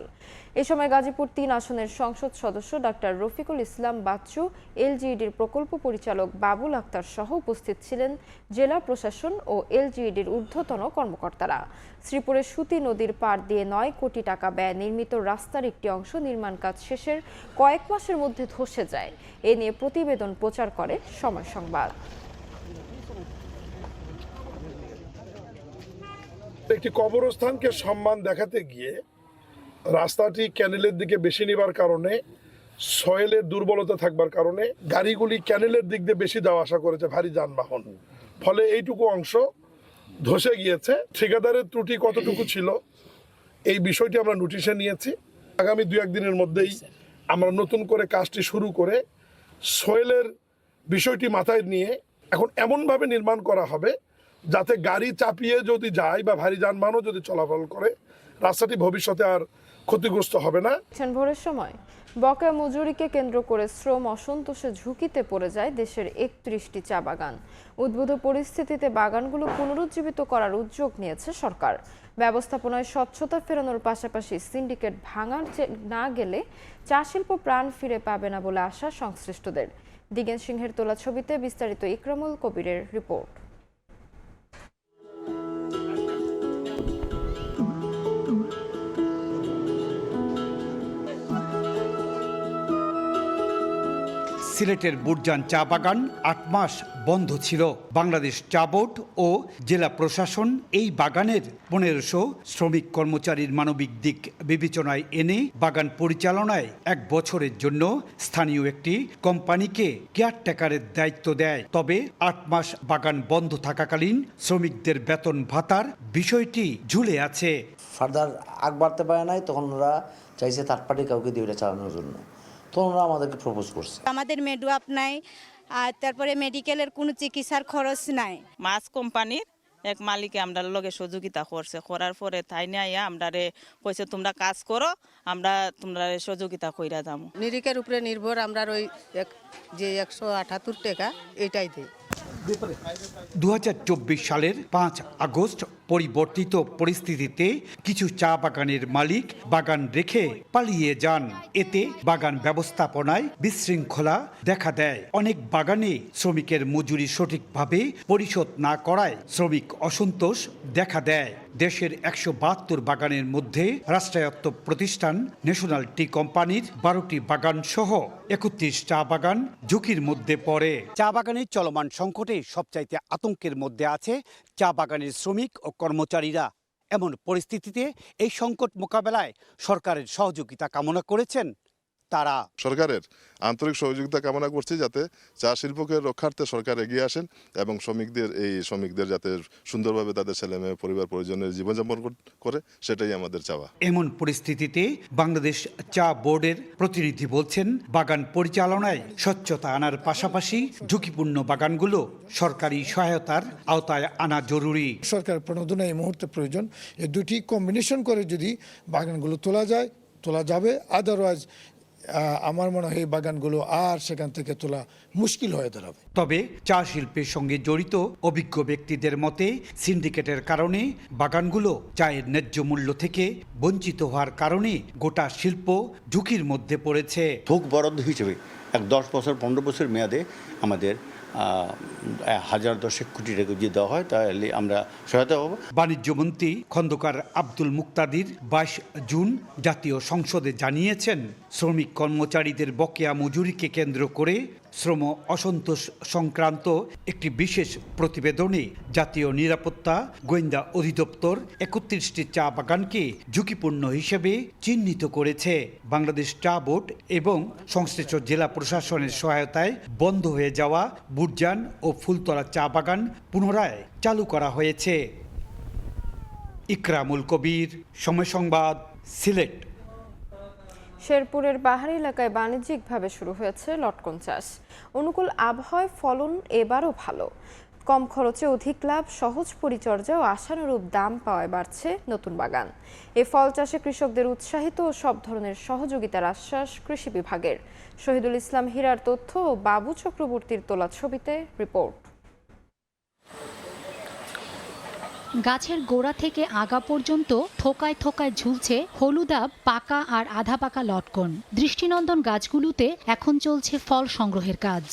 এ সময় গাজীপুর 3 আসনের সংসদ সদস্য ডাক্তার রফিকুল ইসলাম বাচ্চু, এলজিইডির প্রকল্প পরিচালক বাবুল আক্তার সহ উপস্থিত ছিলেন জেলা প্রশাসন ও এলজিইডির ঊর্ধ্বতন কর্মকর্তারা। শ্রীপুরে সুতি নদীর পাড় দিয়ে 9 কোটি টাকা ব্যয়ে নির্মিত রাস্তার একটি অংশ নির্মাণ কাজ শেষের কয়েক মাসের মধ্যে ধসে যায়। এ নিয়ে প্রতিবেদন প্রচার করে সময় সংবাদ। একটি কবরস্থানকে সম্মান দেখাতে গিয়ে রাস্তাটি ক্যানেলের দিকে বেশি নেবার কারণে, সয়েলের দুর্বলতা থাকবার কারণে গাড়িগুলি ক্যানেলের দিক দিয়ে বেশি যাওয়া আসা করেছে, ভারী যানবাহন। ফলে এইটুকু অংশ ধসে গিয়েছে। ঠিকাদারের ত্রুটি কতটুকু ছিল এই বিষয়টি আমরা নোটিশে নিয়েছি। আগামী 2-1 দিনের মধ্যেই আমরা নতুন করে কাজটি শুরু করে সয়েলের বিষয়টি মাথায় নিয়ে এখন এমনভাবে নির্মাণ করা হবে যাতে গাড়ি চাপিয়ে যদি যায় বা ভারী যানবাহনও যদি চলাচল করে রাস্তাটি ভবিষ্যতে আর ক্ষতিগ্রস্ত হবে না। ভোরের সময় বকেয়া মজুরিকে কেন্দ্র করে শ্রম অসন্তোষে ঝুঁকিতে পড়ে যায় দেশের 31টি চা বাগান। উদ্ভূত পরিস্থিতিতে বাগানগুলো পুনরুজ্জীবিত করার উদ্যোগ নিয়েছে সরকার। ব্যবস্থাপনায় স্বচ্ছতা ফেরানোর পাশাপাশি সিন্ডিকেট ভাঙা না গেলে চা শিল্প প্রাণ ফিরে পাবে না বলে আশা সংশ্লিষ্টদের। দিগেন সিংহের তোলা ছবিতে বিস্তারিত ইকরামুল কবিরের রিপোর্ট। সিলেটের বুরজান চা বাগান 8 মাস বন্ধ ছিল। বাংলাদেশ চা বোর্ড ও জেলা প্রশাসন এই বাগানের 1500 শ্রমিক কর্মচারীর মানবিক দিক বিবেচনায় এনে বাগান পরিচালনায় 1 বছরের জন্য স্থানীয় একটি কোম্পানিকে কেয়ারটেকারের দায়িত্ব দেয়। তবে 8 মাস বাগান বন্ধ থাকাকালীন শ্রমিকদের বেতন ভাতার বিষয়টি ঝুলে আছে। ফার্দার আগ বাড়তে পারে নাই, তখন ওরা চাইছে থার্ড পার্টি কাউকে দিয়ে এটা চালানোর জন্য, তখন ওরা আমাদেরকে প্রপোজ করছে। আমাদের মেডওয়াপ নাই, আর তারপরে মেডিকেলের কোনো চিকিৎসার খরচ নাই। মাছ কোম্পানির এক মালিকে আমরা লগে সহযোগিতা করছে, করার পরে তাই নিয়ে আমরা কইছে তোমরা কাজ করো, আমরা তোমরা সহযোগিতা কইরা যাবো। নিরিখের উপরে নির্ভর আমরা ওই যে 178 টাকা এটাই দিই। 2024 সালের 5 আগস্ট পরিবর্তিত পরিস্থিতিতে কিছু চা বাগানের মালিক বাগান রেখে পালিয়ে যান। এতে বাগান ব্যবস্থাপনায় বিশৃঙ্খলা দেখা দেয়। অনেক বাগানে শ্রমিকের মজুরি সঠিকভাবে পরিশোধ না করায় শ্রমিক অসন্তোষ দেখা দেয়। দেশের 172 বাগানের মধ্যে রাষ্ট্রায়ত্ত প্রতিষ্ঠান ন্যাশনাল টি কোম্পানির 12টি বাগান সহ 31 চা বাগান ঝুঁকির মধ্যে পড়ে। চা বাগানের চলমান সংকটে সবচাইতে আতঙ্কের মধ্যে আছে চা বাগানের শ্রমিক ও কর্মচারীরা। এমন পরিস্থিতিতে এই সংকট মোকাবেলায় সরকারের সহযোগিতা কামনা করেছেন তারা। সরকারের আন্তরিক সহযোগিতা কামনা করছি যাতে চা শিল্পকে রক্ষার্থে সরকার এগিয়ে আসেন এবং শ্রমিকদের যাতে সুন্দরভাবে তাদের ছেলেমেয়ে পরিবার পরিজনের জীবনযাপন করে, সেটাই আমাদের চাওয়া। এমন পরিস্থিতিতে বাংলাদেশ চা বোর্ডের প্রতিনিধি বলছেন, বাগান পরিচালনায় স্বচ্ছতা আনার পাশাপাশি ঝুঁকিপূর্ণ বাগানগুলো সরকারি সহায়তার আওতায় আনা জরুরি। সরকার প্রণোদনা এই মুহূর্তে প্রয়োজন। এই দুটি কম্বিনেশন করে যদি বাগানগুলো তোলা যাবে, আদারওয়াইজ আমার মনে হয় এই বাগানগুলো আর সেখান থেকে তোলা মুশকিল হয়ে দাঁড়াবে। তবে চা শিল্পের সঙ্গে জড়িত অভিজ্ঞ ব্যক্তিদের মতে সিন্ডিকেটের কারণে বাগানগুলো চায়ের ন্যায্য মূল্য থেকে বঞ্চিত হওয়ার কারণে গোটা শিল্প ঝুঁকির মধ্যে পড়েছে। থোক বরাদ্দ হিসেবে 10 বছর 15 বছর মেয়াদে আমাদের 1010 কোটি টাকা যদি দেওয়া হয় তাহলে আমরা সহায়তা পাবো। বাণিজ্যমন্ত্রী খন্দকার আব্দুল মুক্তাদির 22 জুন জাতীয় সংসদে জানিয়েছেন, শ্রমিক কর্মচারীদের বকেয়া মজুরিকে কেন্দ্র করে শ্রম অসন্তোষ সংক্রান্ত একটি বিশেষ প্রতিবেদনে জাতীয় নিরাপত্তা গোয়েন্দা অধিদপ্তর 31টি চা বাগানকে ঝুঁকিপূর্ণ হিসেবে চিহ্নিত করেছে। বাংলাদেশ চা বোর্ড এবং সংশ্লিষ্ট জেলা প্রশাসনের সহায়তায় বন্ধ হয়ে যাওয়া বুরজান ও ফুলতলা চা বাগান পুনরায় চালু করা হয়েছে। ইকরামুল কবির, সময় সংবাদ, সিলেট। শেরপুরের পাহাড়ি এলাকায় বাণিজ্যিকভাবে শুরু হয়েছে লটকন চাষ। অনুকূল আবহাওয়ায় ফলন এবারও ভালো। কম খরচে অধিক লাভ, সহজ পরিচর্যা ও আশানুরূপ দাম পাওয়ায় বাড়ছে নতুন বাগান। এ ফল চাষে কৃষকদের উৎসাহিত ও সব ধরনের সহযোগিতার আশ্বাস কৃষি বিভাগের। শহীদুল ইসলাম হীরার তথ্য ও বাবু চক্রবর্তীর তোলা ছবিতে রিপোর্ট। গাছের গোড়া থেকে আগা পর্যন্ত থোকায় থোকায় ঝুলছে হলুদাব, পাকা আর আধা পাকা লটকন। দৃষ্টিনন্দন গাছগুলোতে এখন চলছে ফল সংগ্রহের কাজ।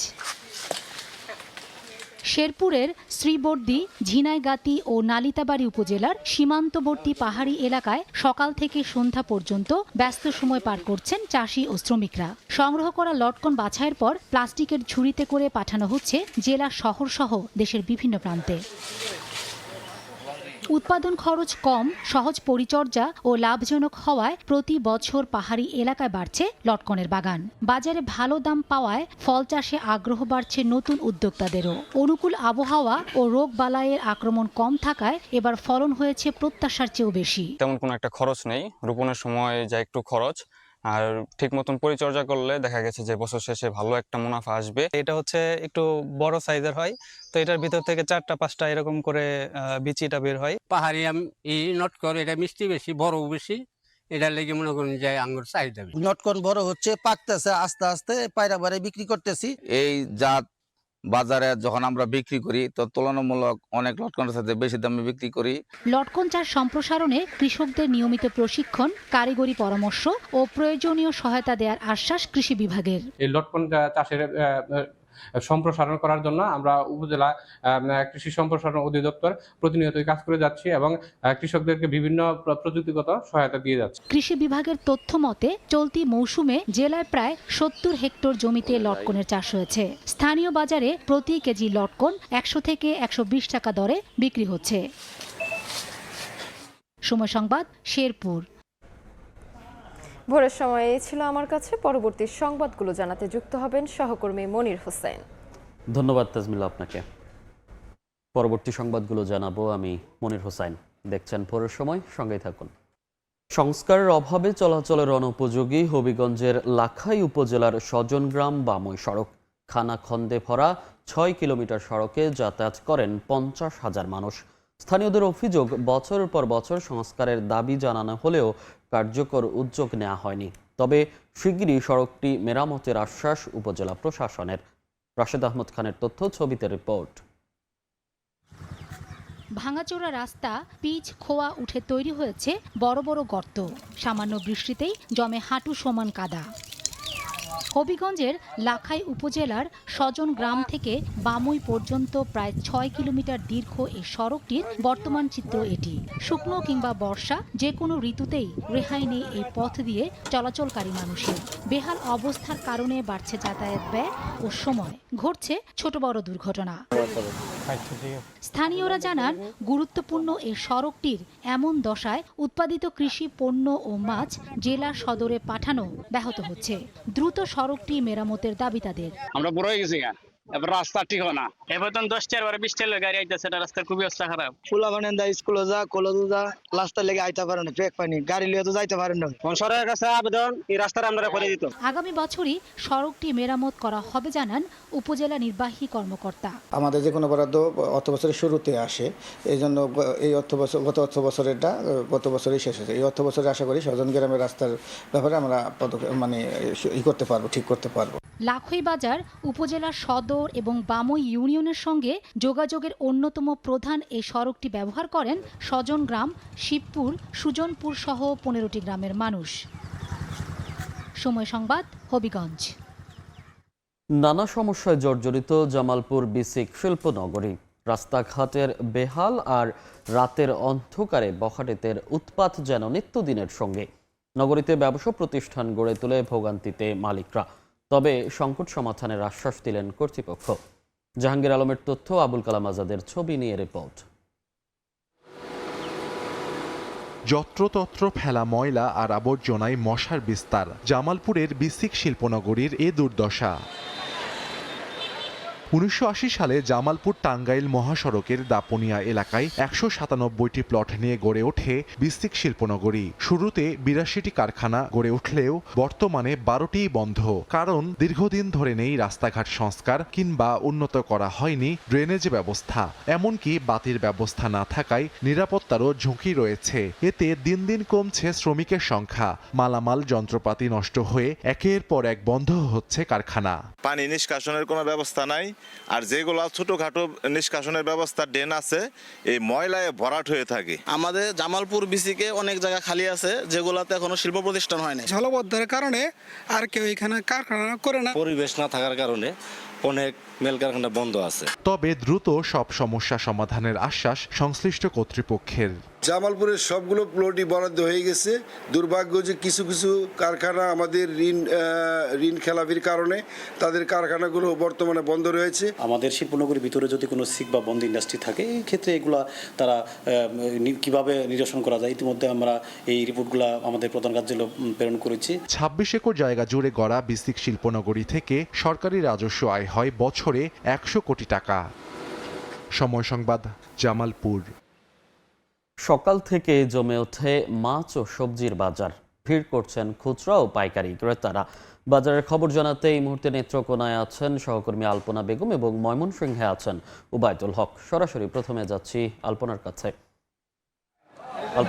শেরপুরের শ্রীবর্দী, ঝিনাইগাতি ও নালিতাবাড়ী উপজেলার সীমান্তবর্তী পাহাড়ি এলাকায় সকাল থেকে সন্ধ্যা পর্যন্ত ব্যস্ত সময় পার করছেন চাষি ও শ্রমিকরা। সংগ্রহ করা লটকন বাছাইয়ের পর প্লাস্টিকের ঝুড়িতে করে পাঠানো হচ্ছে জেলা শহর সহ দেশের বিভিন্ন প্রান্তে। উৎপাদন খরচ কম, সহজ পরিচর্যা ও লাভজনক হওয়ায় প্রতি বছর পাহাড়ি এলাকায় বাড়ছে লটকনের বাগান। বাজারে ভালো দাম পাওয়ায় ফল চাষে আগ্রহ বাড়ছে নতুন উদ্যোক্তাদেরও। অনুকূল আবহাওয়া ও রোগ বালাইয়ের আক্রমণ কম থাকায় এবার ফলন হয়েছে প্রত্যাশার চেয়েও বেশি। তেমন কোনো একটা খরচ নেই, রোপণের সময় যা একটু খরচ আর ঠিক মতন পরিচর্যা করলে দেখা গেছে যে বছর শেষে ভালো একটা মুনাফা আসবে। এটা হচ্ছে একটু বড় সাইজের হয়, তো এটার ভিতর থেকে 4টা-5টা এরকম করে বিচিটা বের হয়। পাহাড়ি নটকর এটা মিষ্টি বেশি, বড় বেশি, এটার লেগে মনে করেন যে আঙ্গুর চাহিদা। নটকন বড় হচ্ছে, পাকতেছে, আস্তে আস্তে পায়রা বারে বিক্রি করতেছি। এই জাত বাজারে যখন আমরা বিক্রি করি তো তুলনামূলক অনেক লটকনের সাথে বেশি দামে বিক্রি করি। লটকন চাষ সম্প্রসারণে কৃষকদের নিয়মিত প্রশিক্ষণ, কারিগরি পরামর্শ ও প্রয়োজনীয় সহায়তা দেওয়ার আশ্বাস কৃষি বিভাগের। এই লটকন চাষের সম্প্রসারণ করার জন্য আমরা উপজেলা কৃষি সম্প্রসারণ অধিদপ্তর প্রতিনিয়তই কাজ করে যাচ্ছি এবং কৃষকদেরকে বিভিন্ন প্রযুক্তিগত সহায়তা দিয়ে যাচ্ছে। কৃষি বিভাগের তথ্য মতে চলতি মৌসুমে জেলায় প্রায় 70 হেক্টর জমিতে লটকনের চাষ হয়েছে। স্থানীয় বাজারে প্রতি কেজি লটকন 100 থেকে 120 টাকা দরে বিক্রি হচ্ছে। সময় সংবাদ, শেরপুর। ভোরের সময় এই ছিল আমার কাছে। পরবর্তী সংবাদগুলো জানাতে যুক্ত হবেন সহকর্মী মনির হোসেন। ধন্যবাদ তাজমিলা আপনাকে। পরবর্তী সংবাদগুলো জানাবো আমি মনির হোসেন। দেখছেন ভোরের সময়, সঙ্গেই থাকুন। সংস্কারের অভাবে চলাচলের অনুপযোগী হবিগঞ্জের লাখাই উপজেলার স্বজনগ্রাম বামুই সড়ক। খানাখন্দে ভরা 6 কিলোমিটার সড়কে যাতায়াত করেন 50,000 মানুষ। স্থানীয়দের অভিযোগ, বছরের পর বছর সংস্কারের দাবি জানানো হলেও কার্যকর উদ্যোগ নেওয়া হয়নি। তবে শিগগিরই সড়কটি মেরামতের আশ্বাস উপজেলা প্রশাসনের। রাশেদ আহমদ খানের তথ্য, ছবিতে রিপোর্ট। ভাঙাচোরা রাস্তা, পিচ খোয়া উঠে তৈরি হয়েছে বড় বড় গর্ত। সামান্য বৃষ্টিতেই জমে হাঁটু সমান কাদা। হবিগঞ্জের লাখাই উপজেলার স্বজন গ্রাম থেকে বামুই পর্যন্ত প্রায় 6 কিলোমিটার দীর্ঘ এই সড়কটির বর্তমান চিত্র এটি। শুকনো কিংবা বর্ষা যে কোনো ঋতুতেই রেহাই নেই এই পথ দিয়ে চলাচলকারী মানুষের। বেহাল অবস্থার কারণে বাড়ছে যাতায়াত ব্যয় ও সময়, ঘটছে ছোট বড় দুর্ঘটনা। স্থানীয়রা জানান, গুরুত্বপূর্ণ এই সড়কটির এমন দশায় উৎপাদিত কৃষি পণ্য ও মাছ জেলা সদরে পাঠানো ব্যাহত হচ্ছে। দ্রুত সড়কটি মেরামতের দাবি তাদের। আমরা বড় হয়ে গেছি, এবার রাস্তা ঠিক হয় না। এবার 10টার পরে 20টার গাড়ি আইতেছে, রাস্তার খুবই অবস্থা খারাপ। ফুলাবানেন দা স্কুলে যা, কলেজে যা, রাস্তা লেগে আইতে পারে না, ব্রেক পানি, গাড়ি লিয়ে তো যাইতে পারেন না। সরকারের কাছে আবেদন, এই রাস্তাটা আমরা করে দিত। আগামী বছরই সড়কটি মেরামত করা হবে জানান উপজেলা নির্বাহী কর্মকর্তা। আমাদের যে কোনো বরাদ্দ অর্থ বছরের শুরুতে আসে, এই জন্য এই গত অর্থ বছরেরটা গত বছরই শেষ হয়েছে। এই অর্থ বছরে আশা করি স্বজন গ্রামের রাস্তার ব্যাপারে আমরা করতে পারবো, ঠিক করতে পারবো। লাখই বাজার উপজেলার সদর এবং বামুই ইউনিয়নের সঙ্গে যোগাযোগের অন্যতম প্রধান এই সড়কটি ব্যবহার করেন স্বজন গ্রাম, শিবপুর, সুজনপুর সহ 15টি গ্রামের মানুষ। সময় সংবাদ, হবিগঞ্জ। নানা সমস্যায় জর্জরিত জামালপুর বিসিক শিল্পনগরী। রাস্তাঘাটের বেহাল আর রাতের অন্ধকারে বখাটেদের উৎপাত যেন নিত্যদিনের সঙ্গে। নগরীতে ব্যবসা প্রতিষ্ঠান গড়ে তুলে ভোগান্তিতে মালিকরা। তবে সংকট সমাধানের আশ্বাস দিলেন কর্তৃপক্ষ। জাহাঙ্গীর আলমের তথ্য, আবুল কালাম আজাদের ছবি নিয়ে রিপোর্ট। যত্রতত্র ফেলা ময়লা আর আবর্জনায় মশার বিস্তার। জামালপুরের বিসিক শিল্পনগরীর এ দুর্দশা। 1980 সালে জামালপুর টাঙ্গাইল মহাসড়কের দাপনিয়া এলাকায় 197টি প্লট নিয়ে গড়ে ওঠে বিসিক শিল্পনগরী। শুরুতে 82টি কারখানা গড়ে উঠলেও বর্তমানে 12টিই বন্ধ। কারণ দীর্ঘদিন ধরে নেই রাস্তাঘাট সংস্কার কিংবা উন্নত করা হয়নি ড্রেনেজ ব্যবস্থা। এমনকি বাতির ব্যবস্থা না থাকায় নিরাপত্তারও ঝুঁকি রয়েছে। এতে দিন দিন কমছে শ্রমিকের সংখ্যা। মালামাল যন্ত্রপাতি নষ্ট হয়ে একের পর এক বন্ধ হচ্ছে কারখানা। পানি নিষ্কাশনের কোনো ব্যবস্থা নাই, আর যেগুলো ছোটখাটো নিষ্কাশনের ব্যবস্থা ড্রেন আছে, এই ময়লায় ভরাট হয়ে থাকে। আমাদের জামালপুর বিসিকে অনেক জায়গা খালি আছে, যেগুলোতে এখনো শিল্প প্রতিষ্ঠান হয়নি। জলবদ্ধের কারণে আর কেউ এখানে কারখানা করে না। পরিবেশ না থাকার কারণে অনেক মেল কারখানা বন্ধ আছে। তবে দ্রুত সব সমস্যা সমাধানের আশ্বাস সংশ্লিষ্ট কর্তৃপক্ষের। জামালপুরের সবগুলো প্লটই বরাদ্দ হয়ে গেছে। দুর্ভাগ্য যে কিছু কিছু কারখানা আমাদের ঋণ খেলাপির কারণে তাদের কারখানাগুলো বর্তমানে বন্ধ রয়েছে। আমাদের শিল্পনগরীর ভিতরে যদি কোনো সিক বা বন্ধ ইন্ডাস্ট্রি থাকে, এই ক্ষেত্রে এগুলা তারা কিভাবে নিরসন করা যায়, ইতিমধ্যে আমরা এই রিপোর্টগুলো আমাদের প্রধান কার্যালয়ে প্রেরণ করেছি। 26 একর জায়গা জুড়ে গড়া বিসিক শিল্পনগরী থেকে সরকারি রাজস্ব আয় হয় বছরে 100 কোটি টাকা। সময় সংবাদ, জামালপুর। সকাল থেকে জমে ওঠে মাছ ও সবজির বাজার। ভিড় করছেন খুচরা ও পাইকারি ক্রেতারা। বাজারের খবর জানাতে এই মুহূর্তে নেত্রকোনায় আছেন সহকর্মী আলপনা বেগম এবং ময়মনসিংহে আছেন উবায়দুল হক। সরাসরি প্রথমে যাচ্ছি আলপনার কাছে।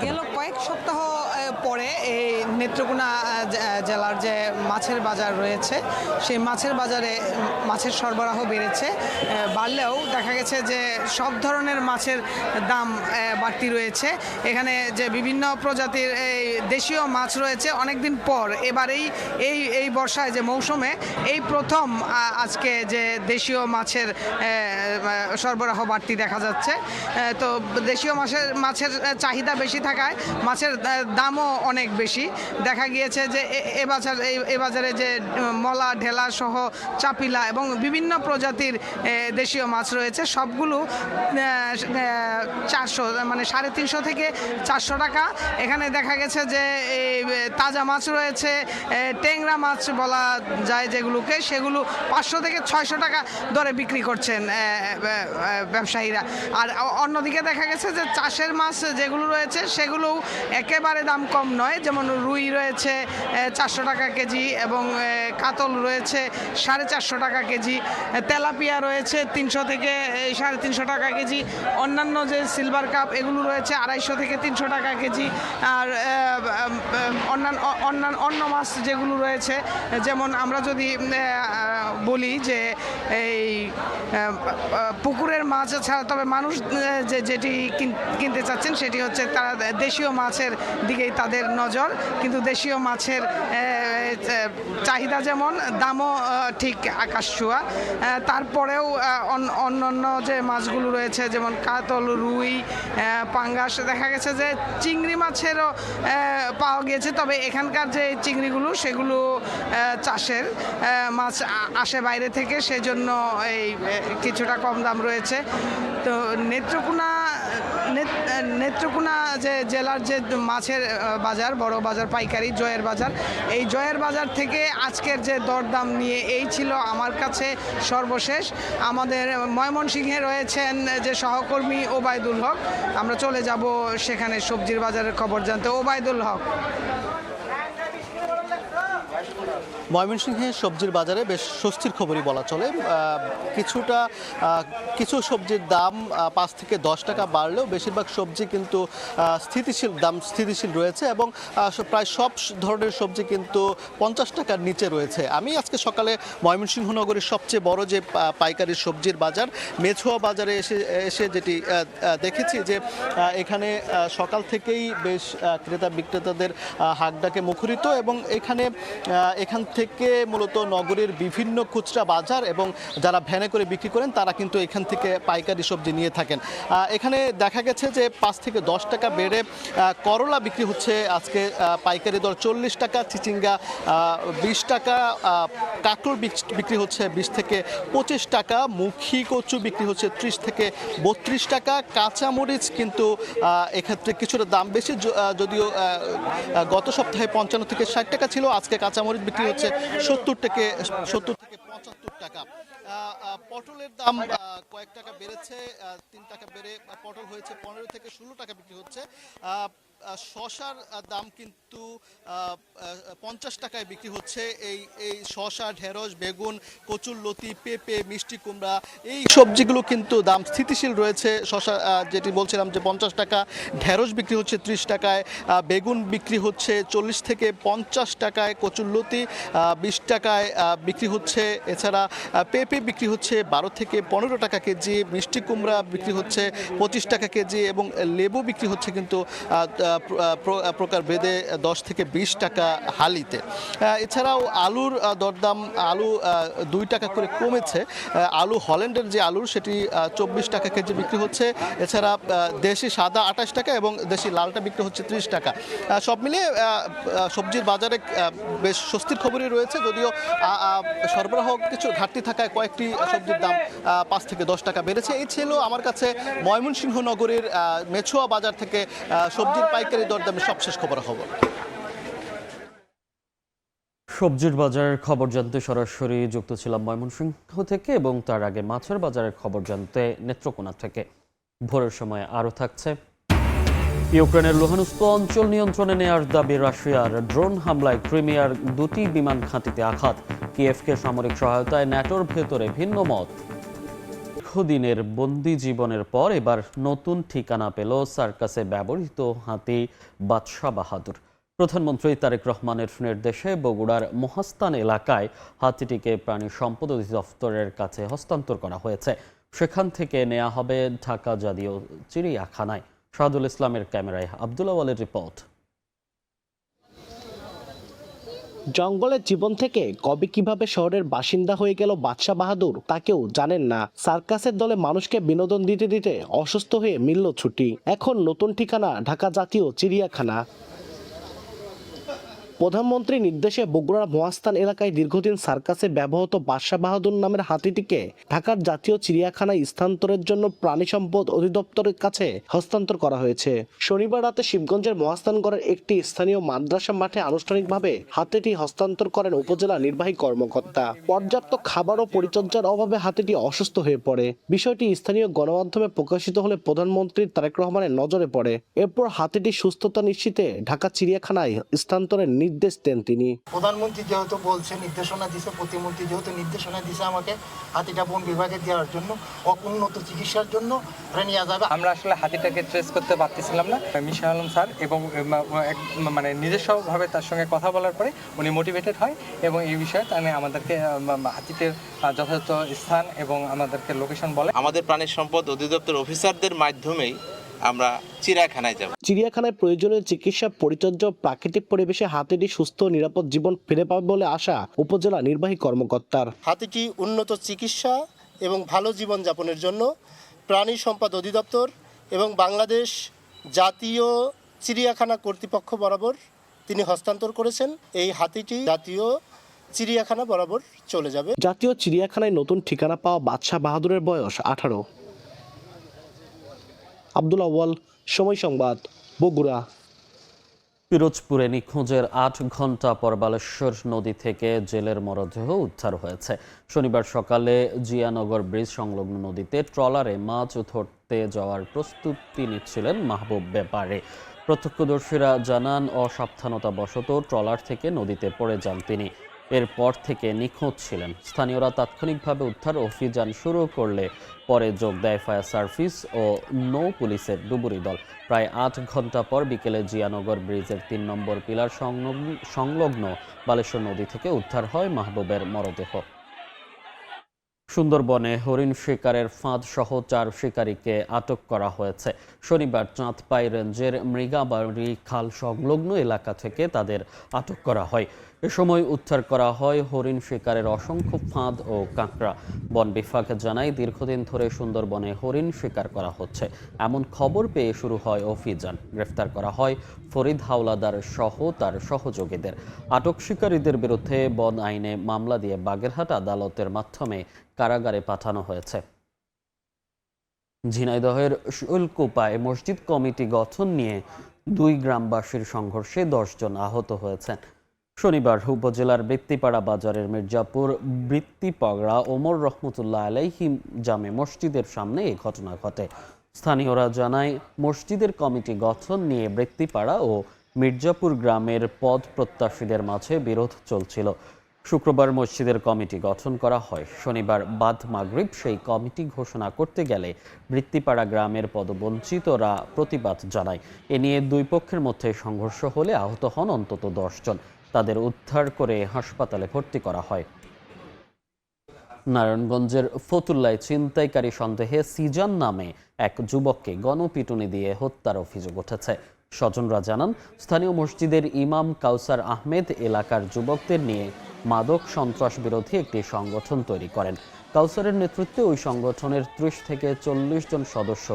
গেল কয়েক সপ্তাহ পরে এই নেত্রকোনা জেলার যে মাছের বাজার রয়েছে সেই মাছের বাজারে মাছের সরবরাহ বেড়েছে, বাড়লেও দেখা গেছে যে সব ধরনের মাছের দাম বাড়তি রয়েছে। এখানে যে বিভিন্ন প্রজাতির এই দেশীয় মাছ রয়েছে অনেকদিন পর এবারেই এই বর্ষায় যে মৌসুমে এই প্রথম আজকে যে দেশীয় মাছের সরবরাহ বাড়তি দেখা যাচ্ছে। তো দেশীয় মাছের চাহিদা বেশি থাকায় মাছের দামও অনেক বেশি। দেখা গিয়েছে যে এ বাজারে যে মলা ঢেলা সহ চাপিলা এবং বিভিন্ন প্রজাতির দেশীয় মাছ রয়েছে সবগুলো 400 মানে 350 থেকে 400 টাকা। এখানে দেখা গেছে যে তাজা মাছ রয়েছে, ট্যাংরা মাছ বলা যায় যেগুলোকে, সেগুলো 500 থেকে 600 টাকা দরে বিক্রি করছেন ব্যবসায়ীরা। আর অন্যদিকে দেখা গেছে যে চাষের মাছ যেগুলো রয়েছে সেগুলো একেবারে দাম কম নয়, যেমন রুই রয়েছে 400 টাকা কেজি এবং কাতল রয়েছে 450 টাকা কেজি, তেলাপিয়া রয়েছে 300 থেকে 350 টাকা কেজি, অন্যান্য যে সিলভার কাপ এগুলো রয়েছে 250 থেকে 300 টাকা কেজি। আর অন্য মাছ যেগুলো রয়েছে, যেমন আমরা যদি বলি যে এই পুকুরের মাছ ছাড়া তবে মানুষ যেটি কিনতে চাচ্ছেন সেটি হচ্ছে তারা দেশীয় মাছের দিকেই তাদের নজর, কিন্তু দেশীয় মাছের চাহিদা যেমন দামও ঠিক আকাশ ছোঁয়া। তারপরেও অন্যান্য যে মাছগুলো রয়েছে যেমন কাতল, রুই, পাঙ্গাস, দেখা গেছে যে চিংড়ি মাছেরও পাওয়া গিয়েছে, তবে এখানকার যে চিংড়িগুলো সেগুলো চাষের মাছ আসে বাইরে থেকে, সেজন্য এই কিছুটা কম দাম রয়েছে। তো নেত্রকোনা যে জেলার যে মাছের বাজার, বড় বাজার, পাইকারি জয়ের বাজার, এই জয়ের বাজার থেকে আজকের যে দরদাম নিয়ে এই ছিল আমার কাছে সর্বশেষ। আমাদের ময়মনসিংহে রয়েছেন যে সহকর্মী ওবায়দুল হক, আমরা চলে যাব সেখানে সবজির বাজারের খবর জানতে। ওবায়দুল হক। ময়মনসিংহে সবজির বাজারে বেশ স্বস্তির খবরই বলা চলে। কিছু সবজির দাম 5 থেকে 10 টাকা বাড়লেও বেশিরভাগ সবজি কিন্তু স্থিতিশীল রয়েছে এবং প্রায় সব ধরনের সবজি কিন্তু 50 টাকার নিচে রয়েছে। আমি আজকে সকালে ময়মনসিংহ নগরীর সবচেয়ে বড় যে পাইকারি সবজির বাজার মেছুয়া বাজারে এসে যেটি দেখেছি যে এখানে সকাল থেকেই বেশ ক্রেতা বিক্রেতাদের হাঁকডাকে মুখরিত এবং এখান থেকে মূলত নগরীর বিভিন্ন খুচরা বাজার এবং যারা ভ্যানে করে বিক্রি করেন তারা কিন্তু এখান থেকে পাইকারি সবজি নিয়ে থাকেন। এখানে দেখা গেছে যে 5 থেকে 10 টাকা বেড়ে করলা বিক্রি হচ্ছে আজকে পাইকারি দর 40 টাকা, চিচিঙ্গা 20 টাকা, কাঁকড় বিক্রি হচ্ছে 20 থেকে 25 টাকা, মুখী কচু বিক্রি হচ্ছে 30 থেকে 32 টাকা, কাঁচামরিচ কিন্তু এক্ষেত্রে কিছুটা দাম বেশি, যদিও গত সপ্তাহে 55 থেকে 60 টাকা ছিল, আজকে কাঁচামরিচ বিক্রি হচ্ছে 70 থেকে 75 টাকা। পটলের দাম কয়েক টাকা বেড়েছে, 3 টাকা বেড়ে পটল হয়েছে 15 থেকে 16 টাকা বিক্রি হচ্ছে। শসার দাম কিন্তু 50 টাকায় বিক্রি হচ্ছে। এই শসা, ঢেঁড়স, বেগুন, কচুরলতি, পেঁপে, মিষ্টি কুমড়া এই সবজিগুলো কিন্তু দাম স্থিতিশীল রয়েছে। শসা যেটি বলছিলাম যে 50 টাকা, ঢেঁড়স বিক্রি হচ্ছে 30 টাকায়, বেগুন বিক্রি হচ্ছে 40 থেকে 50 টাকায়, কচুরলতি 20 টাকায় বিক্রি হচ্ছে। এছাড়া পেঁপে বিক্রি হচ্ছে 12 থেকে 15 টাকা কেজি, মিষ্টি কুমড়া বিক্রি হচ্ছে 25 টাকা কেজি এবং লেবু বিক্রি হচ্ছে কিন্তু প্রকার ভেদে 10 থেকে 20 টাকা হালিতে। এছাড়াও আলুর দরদাম, আলু 2 টাকা করে কমেছে। আলু হল্যান্ডের যে আলু সেটি 24 টাকা কেজি বিক্রি হচ্ছে। এছাড়া দেশি সাদা 28 টাকা এবং দেশি লালটা বিক্রি হচ্ছে 30 টাকা। সব মিলিয়ে সবজির বাজারে বেশ স্বস্তির খবরই রয়েছে, যদিও সরবরাহ কিছু ঘাটতি থাকায় কয়েকটি সবজির দাম 5 থেকে 10 টাকা বেড়েছে। এই ছিল আমার কাছে ময়মনসিংহ নগরীর মেছুয়া বাজার থেকে সবজির পাইকারি দরদামের সবশেষ খবর। সবজির বাজারের খবর জানতে সরাসরি যুক্ত ছিলাম ময়মনসিংহ থেকে এবং তার আগে মাছের বাজারের খবর জানতে নেত্রকোনা থেকে। ভোরের সময় আরও থাকছে ইউক্রেনের লুহানস্ক অঞ্চল নিয়ন্ত্রণে নেয়ার দাবি রাশিয়ার। ড্রোন হামলায় ক্রিমিয়ার 2টি বিমান ঘাঁটিতে আঘাত। কিয়েভকে সামরিক সহায়তায় ন্যাটোর ভেতরে ভিন্ন মত। দীর্ঘদিনের বন্দি জীবনের পর এবার নতুন ঠিকানা পেল সার্কাসে ব্যবহৃত হাতি বাদশাহ বাহাদুর। প্রধানমন্ত্রী তারেক রহমানের নির্দেশে বগুড়ার মহাস্থান এলাকায় হাতিটিকে প্রাণী সম্পদ অধিদপ্তরের কাছে হস্তান্তর করা হয়েছে। সেখান থেকে নেওয়া হবে ঢাকা জাতীয় চিড়িয়াখানায়। শাহাদুল ইসলামের ক্যামেরায় আব্দুল আওয়ালের রিপোর্ট। জঙ্গলের জীবন থেকে কবে কিভাবে শহরের বাসিন্দা হয়ে গেল বাদশাহ বাহাদুর তা কেউ জানেন না। সার্কাসের দলে মানুষকে বিনোদন দিতে দিতে অসুস্থ হয়ে মিলল ছুটি। এখন নতুন ঠিকানা ঢাকা জাতীয় চিড়িয়াখানা। প্রধানমন্ত্রীর নির্দেশে বগুড়ার মহাস্থান এলাকায় দীর্ঘদিন সার্কাসে ব্যবহৃত বাদশাহ বাহাদুর নামের হাতিটিকে ঢাকার জাতীয় চিড়িয়াখানায় স্থানান্তরের জন্য প্রাণী সম্পদ অধিদপ্তরের কাছে হস্তান্তর করা হয়েছে। শনিবার রাতে শিবগঞ্জের মহাস্থানগড়ের একটি স্থানীয় মাদ্রাসা মাঠে আনুষ্ঠানিকভাবে হাতিটি হস্তান্তর করেন উপজেলা নির্বাহী কর্মকর্তা। পর্যাপ্ত খাবার ও পরিচর্যার অভাবে হাতিটি অসুস্থ হয়ে পড়ে। বিষয়টি স্থানীয় গণমাধ্যমে প্রকাশিত হলে প্রধানমন্ত্রী তারেক রহমানের নজরে পড়ে। এরপর হাতিটির সুস্থতা নিশ্চিতে ঢাকা চিড়িয়াখানায় স্থানান্তরের নির্দেশ দেন তিনি। প্রধানমন্ত্রী যেহেতু বলছে, নির্দেশনা দিছে, প্রতিমন্ত্রী যেহেতু নির্দেশনা দিছে আমাকে হাতিটা বন বিভাগে দেওয়ার জন্য, উন্নত চিকিৎসার জন্য নিয়ে যাবে। আমরা আসলে হাতিটাকে ট্রেস করতে পারতেছিলাম না। মিশা আলম স্যার এবং মানে নিজস্বভাবে তার সঙ্গে কথা বলার পরে উনি মোটিভেটেড হয় এবং এই বিষয়ে তাহলে আমাদেরকে হাতিটির যথাযথ স্থান এবং আমাদেরকে লোকেশন বলে। আমাদের প্রাণী সম্পদ অধিদপ্তর অফিসারদের মাধ্যমেই আমরা চিড়িয়াখানায় যাব। চিড়িয়াখানায় প্রয়োজনীয় চিকিৎসা, পরিচর্যা ও প্রাকৃতিক পরিবেশে হাতিটি সুস্থ নিরাপদ জীবন ফিরে পাবে বলে আশা উপজেলা নির্বাহী কর্মকর্তার। হাতিটি উন্নত চিকিৎসা এবং ভালো জীবন যাপনের জন্য প্রাণী সম্পদ অধিদপ্তর এবং বাংলাদেশ জাতীয় চিড়িয়াখানা কর্তৃপক্ষ বরাবর তিনি হস্তান্তর করেছেন। এই হাতিটি জাতীয় চিড়িয়াখানা বরাবর চলে যাবে। জাতীয় চিড়িয়াখানায় নতুন ঠিকানা পাওয়া বাদশাহ বাহাদুরের বয়স 18। আব্দুল আউয়াল, সময় সংবাদ, বগুড়া। পিরোজপুরে নিখোঁজের 8 ঘন্টা পর বালেশ্বর নদী থেকে জেলের মরদেহ উদ্ধার হয়েছে। শনিবার সকালে জিয়ানগর ব্রিজ সংলগ্ন নদীতে ট্রলারে মাছ ধরতে যাওয়ার প্রস্তুতি নিচ্ছিলেন মাহবুব ব্যাপারে। প্রত্যক্ষদর্শীরা জানান অসাবধানতাবশত ট্রলার থেকে নদীতে পড়ে যান তিনি। এরপর থেকে নিখোঁজ ছিলেন। স্থানীয়রা তাৎক্ষণিকভাবে উদ্ধার অভিযান শুরু করলে পরে যোগ দেয় ফায়ার সার্ভিস ও নৌ পুলিশের ডুবুরি দল। প্রায় 8 ঘন্টা পর বিকেলে জিয়ানগর ব্রিজের 3 নম্বর পিলার সংলগ্ন বালেশ্বর নদী থেকে উদ্ধার হয় মাহবুবের মরদেহ। সুন্দরবনে হরিণ শিকারের ফাঁদ সহ 4 শিকারীকে আটক করা হয়েছে। শনিবার চাঁদপাই রেঞ্জের মৃগাবাড়ি খাল সংলগ্ন এলাকা থেকে তাদের আটক করা হয়। এ সময় উদ্ধার করা হয় হরিণ শিকারের অসংখ্য ফাঁদ ও কাঁকড়া। বন বিভাগ জানায় দীর্ঘদিন ধরে সুন্দরবনে হরিণ শিকার করা হচ্ছে এমন খবর পেয়ে শুরু হয় অভিযান। গ্রেফতার করা হয় ফরিদ হাওলাদার সহ তার সহযোগীদের। আটক শিকারীদের বিরুদ্ধে বন আইনে মামলা দিয়ে বাগেরহাট আদালতের মাধ্যমে কারাগারে পাঠানো হয়েছে। ঝিনাইদহের শুল্কুপায় মসজিদ কমিটি গঠন নিয়ে 2 গ্রামবাসীর সংঘর্ষে 10 জন আহত হয়েছেন। শনিবার উপজেলার বৃত্তিপাড়া বাজারের মির্জাপুর বৃত্তিপাড়া ওমর রহমতুল্লাহ আলাইহি জামে মসজিদের সামনে এই ঘটনা ঘটে। স্থানীয়রা জানায় মসজিদের কমিটি গঠন নিয়ে বৃত্তিপাড়া ও মির্জাপুর গ্রামের পদ প্রত্যাশীদের মাঝে বিরোধ চলছিল। শুক্রবার মসজিদের কমিটি গঠন করা হয়। শনিবার বাদ মাগরিব সেই কমিটি ঘোষণা করতে গেলে বৃত্তিপাড়া গ্রামের পদবঞ্চিতরা প্রতিবাদ জানায়। এ নিয়ে 2 পক্ষের মধ্যে সংঘর্ষ হলে আহত হন অন্তত 10 জন। তাদের উদ্ধার করে হাসপাতালে ভর্তি করা হয়। নারায়ণগঞ্জের ফতুল্লায় ছিনতাইকারী সন্দেহে সিজান নামে এক যুবককে গণপিটুনি দিয়ে হত্যার অভিযোগ উঠেছে। স্বজনরা জানান স্থানীয় মসজিদের ইমাম কাউসার আহমেদ এলাকার যুবকদের নিয়ে মাদক সন্ত্রাস বিরোধী একটি সংগঠন তৈরি করেন। কাউসারের নেতৃত্বে ওই সংগঠনের 30 থেকে 40 জন সদস্য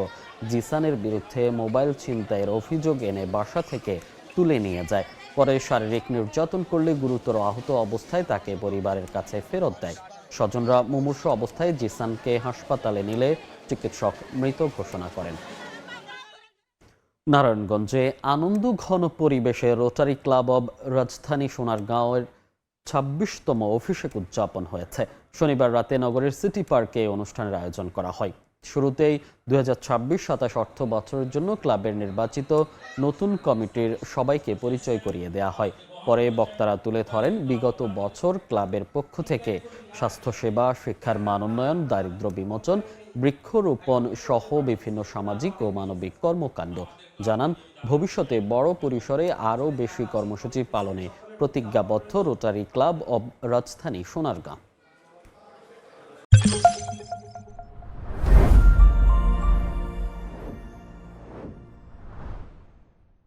জিসানের বিরুদ্ধে মোবাইল ছিনতাইয়ের অভিযোগ এনে বাসা থেকে তুলে নিয়ে যায়। পরে শারীরিক নির্যাতন করলে গুরুতর আহত অবস্থায় তাকে পরিবারের কাছে ফেরত দেয়। স্বজনরা মুমূর্ষু অবস্থায় জিসানকে হাসপাতালে নিলে চিকিৎসক মৃত ঘোষণা করেন। নারায়ণগঞ্জে আনন্দ ঘন পরিবেশে রোটারি ক্লাব অব রাজধানী সোনারগাঁওয়ের 26তম অভিষেক উদযাপন হয়েছে। শনিবার রাতে নগরের সিটি পার্কে অনুষ্ঠানের আয়োজন করা হয়। শুরুতেই 2026-27 অর্থ বছরের জন্য ক্লাবের নির্বাচিত নতুন কমিটির সবাইকে পরিচয় করিয়ে দেয়া হয়। পরে বক্তারা তুলে ধরেন বিগত বছর ক্লাবের পক্ষ থেকে স্বাস্থ্যসেবা, শিক্ষার মান উন্নয়ন, দারিদ্র্য বিমোচন, বৃক্ষরোপণ সহ বিভিন্ন সামাজিক ও মানবিক কর্মকাণ্ড। জানান ভবিষ্যতে বড় পরিসরে আরও বেশি কর্মসূচি পালনে প্রতিজ্ঞাবদ্ধ রোটারি ক্লাব অব রাজধানী সোনারগাঁ।